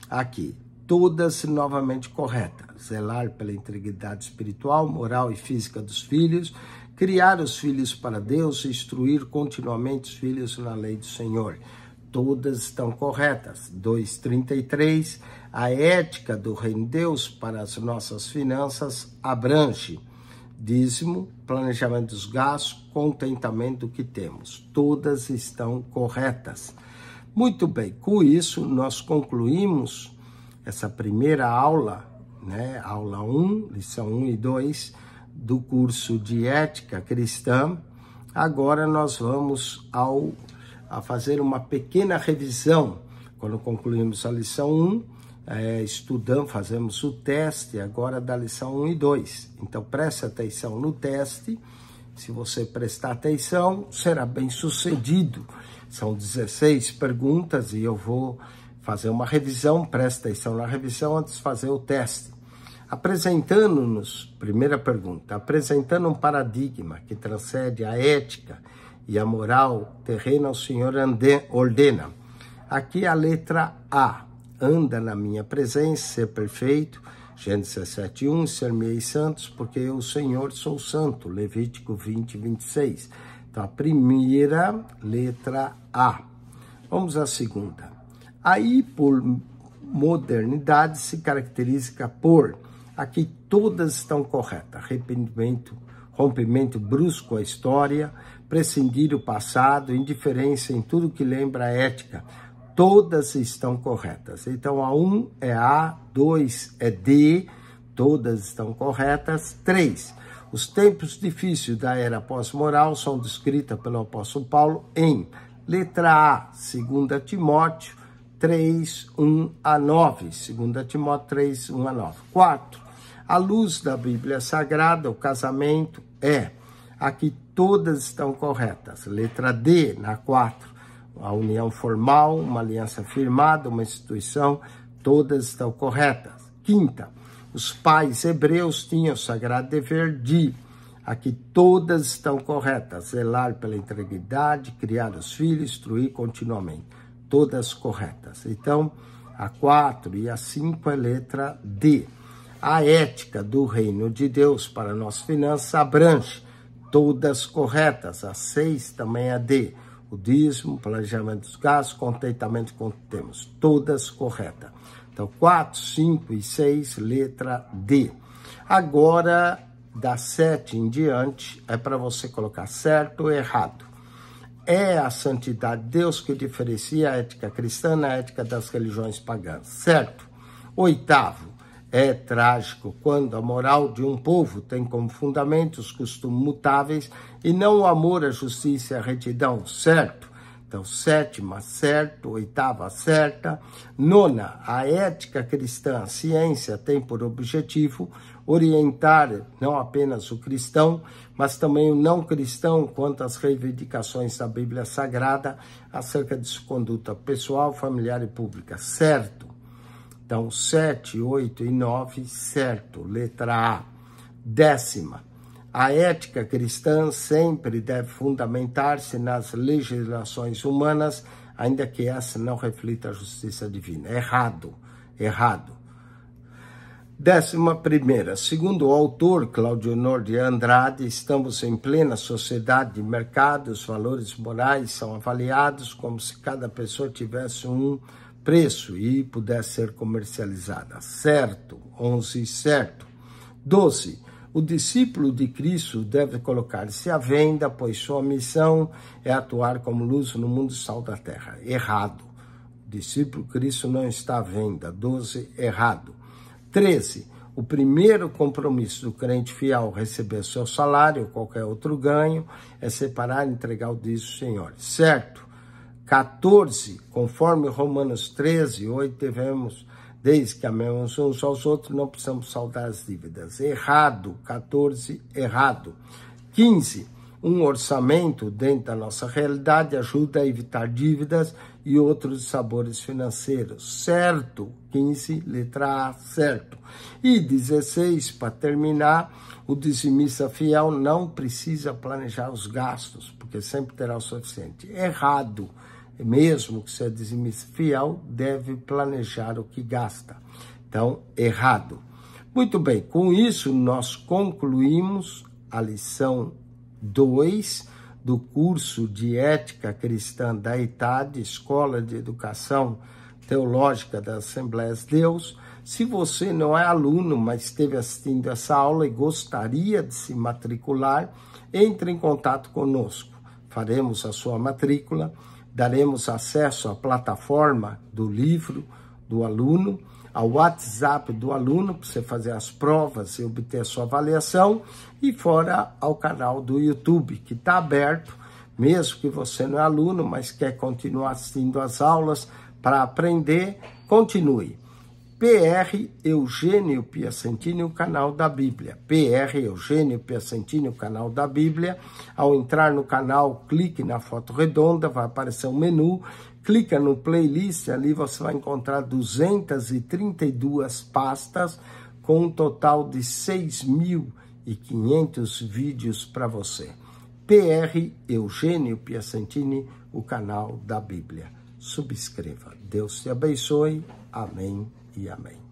Speaker 1: Aqui. Todas novamente corretas. Zelar pela integridade espiritual, moral e física dos filhos, criar os filhos para Deus e instruir continuamente os filhos na lei do Senhor. Todas estão corretas. 2:33. A ética do reino de Deus para as nossas finanças abrange dízimo, planejamento dos gastos, contentamento do que temos. Todas estão corretas. Muito bem, com isso nós concluímos essa primeira aula, né? Aula 1, lição 1 e 2 do curso de Ética Cristã. Agora nós vamos a fazer uma pequena revisão. Quando concluímos a lição 1, estudamos, fazemos o teste agora da lição 1 e 2. Então preste atenção no teste. Se você prestar atenção, será bem sucedido. São 16 perguntas e eu vou fazer uma revisão, presta atenção na revisão antes de fazer o teste. Apresentando-nos, primeira pergunta, apresentando um paradigma que transcende a ética e a moral terrena, o Senhor ordena. Aqui a letra A, anda na minha presença, ser perfeito, Gênesis 7:1, ser-me-ei santos, porque eu, o Senhor, sou santo, Levítico 20:26. Então a primeira, letra A. Vamos à segunda. A hipomodernidade se caracteriza por, aqui todas estão corretas, rompimento brusco à história, prescindir o passado, indiferença em tudo que lembra a ética, todas estão corretas. Então a 1 é A, 2 é D, todas estão corretas. 3, os tempos difíceis da era pós-moral são descritos pelo apóstolo Paulo em letra A, 2 Timóteo 3, 1 a 9. 2 Timóteo 3, 1 a 9. 4. À luz da Bíblia Sagrada, o casamento é... Aqui todas estão corretas. Letra D, na 4. A união formal, uma aliança firmada, uma instituição, todas estão corretas. 5. Os pais hebreus tinham o sagrado dever de... Aqui todas estão corretas. Zelar pela integridade, criar os filhos, instruir continuamente. Todas corretas. Então, a 4 e a 5 é letra D. A ética do reino de Deus para nossas finanças abrange. Todas corretas. A 6 também é D. O dízimo, planejamento dos gastos, contentamento com o que temos. Todas corretas. Então, 4, 5 e 6, letra D. Agora, da 7 em diante, é para você colocar certo ou errado. É a santidade de Deus que diferencia a ética cristã da ética das religiões pagãs, certo? 8, é trágico quando a moral de um povo tem como fundamento os costumes mutáveis e não o amor, a justiça e a retidão, certo? Então, 7, certo. 8, certa. 9, a ética cristã, a ciência, tem por objetivo orientar não apenas o cristão, mas também o não cristão quanto às reivindicações da Bíblia Sagrada acerca de sua conduta pessoal, familiar e pública, certo? Então, 7, 8 e 9, certo. Letra A. 10ª. A ética cristã sempre deve fundamentar-se nas legislações humanas, ainda que essa não reflita a justiça divina. Errado. 11ª. Segundo o autor Claudionor de Andrade, estamos em plena sociedade de mercado, os valores morais são avaliados como se cada pessoa tivesse um preço e pudesse ser comercializada. Certo. 11, certo. 12. O discípulo de Cristo deve colocar-se à venda, pois sua missão é atuar como luz no mundo e sal da terra. Errado. O discípulo de Cristo não está à venda. 12, errado. 13. O primeiro compromisso do crente fiel receber seu salário ou qualquer outro ganho é separar e entregar o dízimo ao Senhor. Certo. 14. Conforme Romanos 13, 8, devemos... Desde que amemos uns aos outros, não precisamos saldar as dívidas. Errado. 14, errado. 15. Um orçamento dentro da nossa realidade ajuda a evitar dívidas e outros sabores financeiros. Certo. 15, letra A, certo. E 16, para terminar, o dizimista fiel não precisa planejar os gastos, porque sempre terá o suficiente. Errado. Mesmo que seja dizimista fiel, deve planejar o que gasta. Então, errado. Muito bem, com isso nós concluímos a lição 2 do curso de Ética Cristã da ETAD, Escola de Educação Teológica das Assembleias de Deus. Se você não é aluno, mas esteve assistindo essa aula e gostaria de se matricular, entre em contato conosco. Faremos a sua matrícula. Daremos acesso à plataforma do livro do aluno, ao WhatsApp do aluno, para você fazer as provas e obter a sua avaliação, e fora ao canal do YouTube, que está aberto, mesmo que você não é aluno, mas quer continuar assistindo às aulas para aprender, continue. PR Eugênio Piacentini, o canal da Bíblia. PR Eugênio Piacentini, o canal da Bíblia. Ao entrar no canal, clique na foto redonda, vai aparecer um menu. Clica no playlist, ali você vai encontrar 232 pastas, com um total de 6.500 vídeos para você. PR Eugênio Piacentini, o canal da Bíblia. Subscreva. Deus te abençoe. Amém e amém.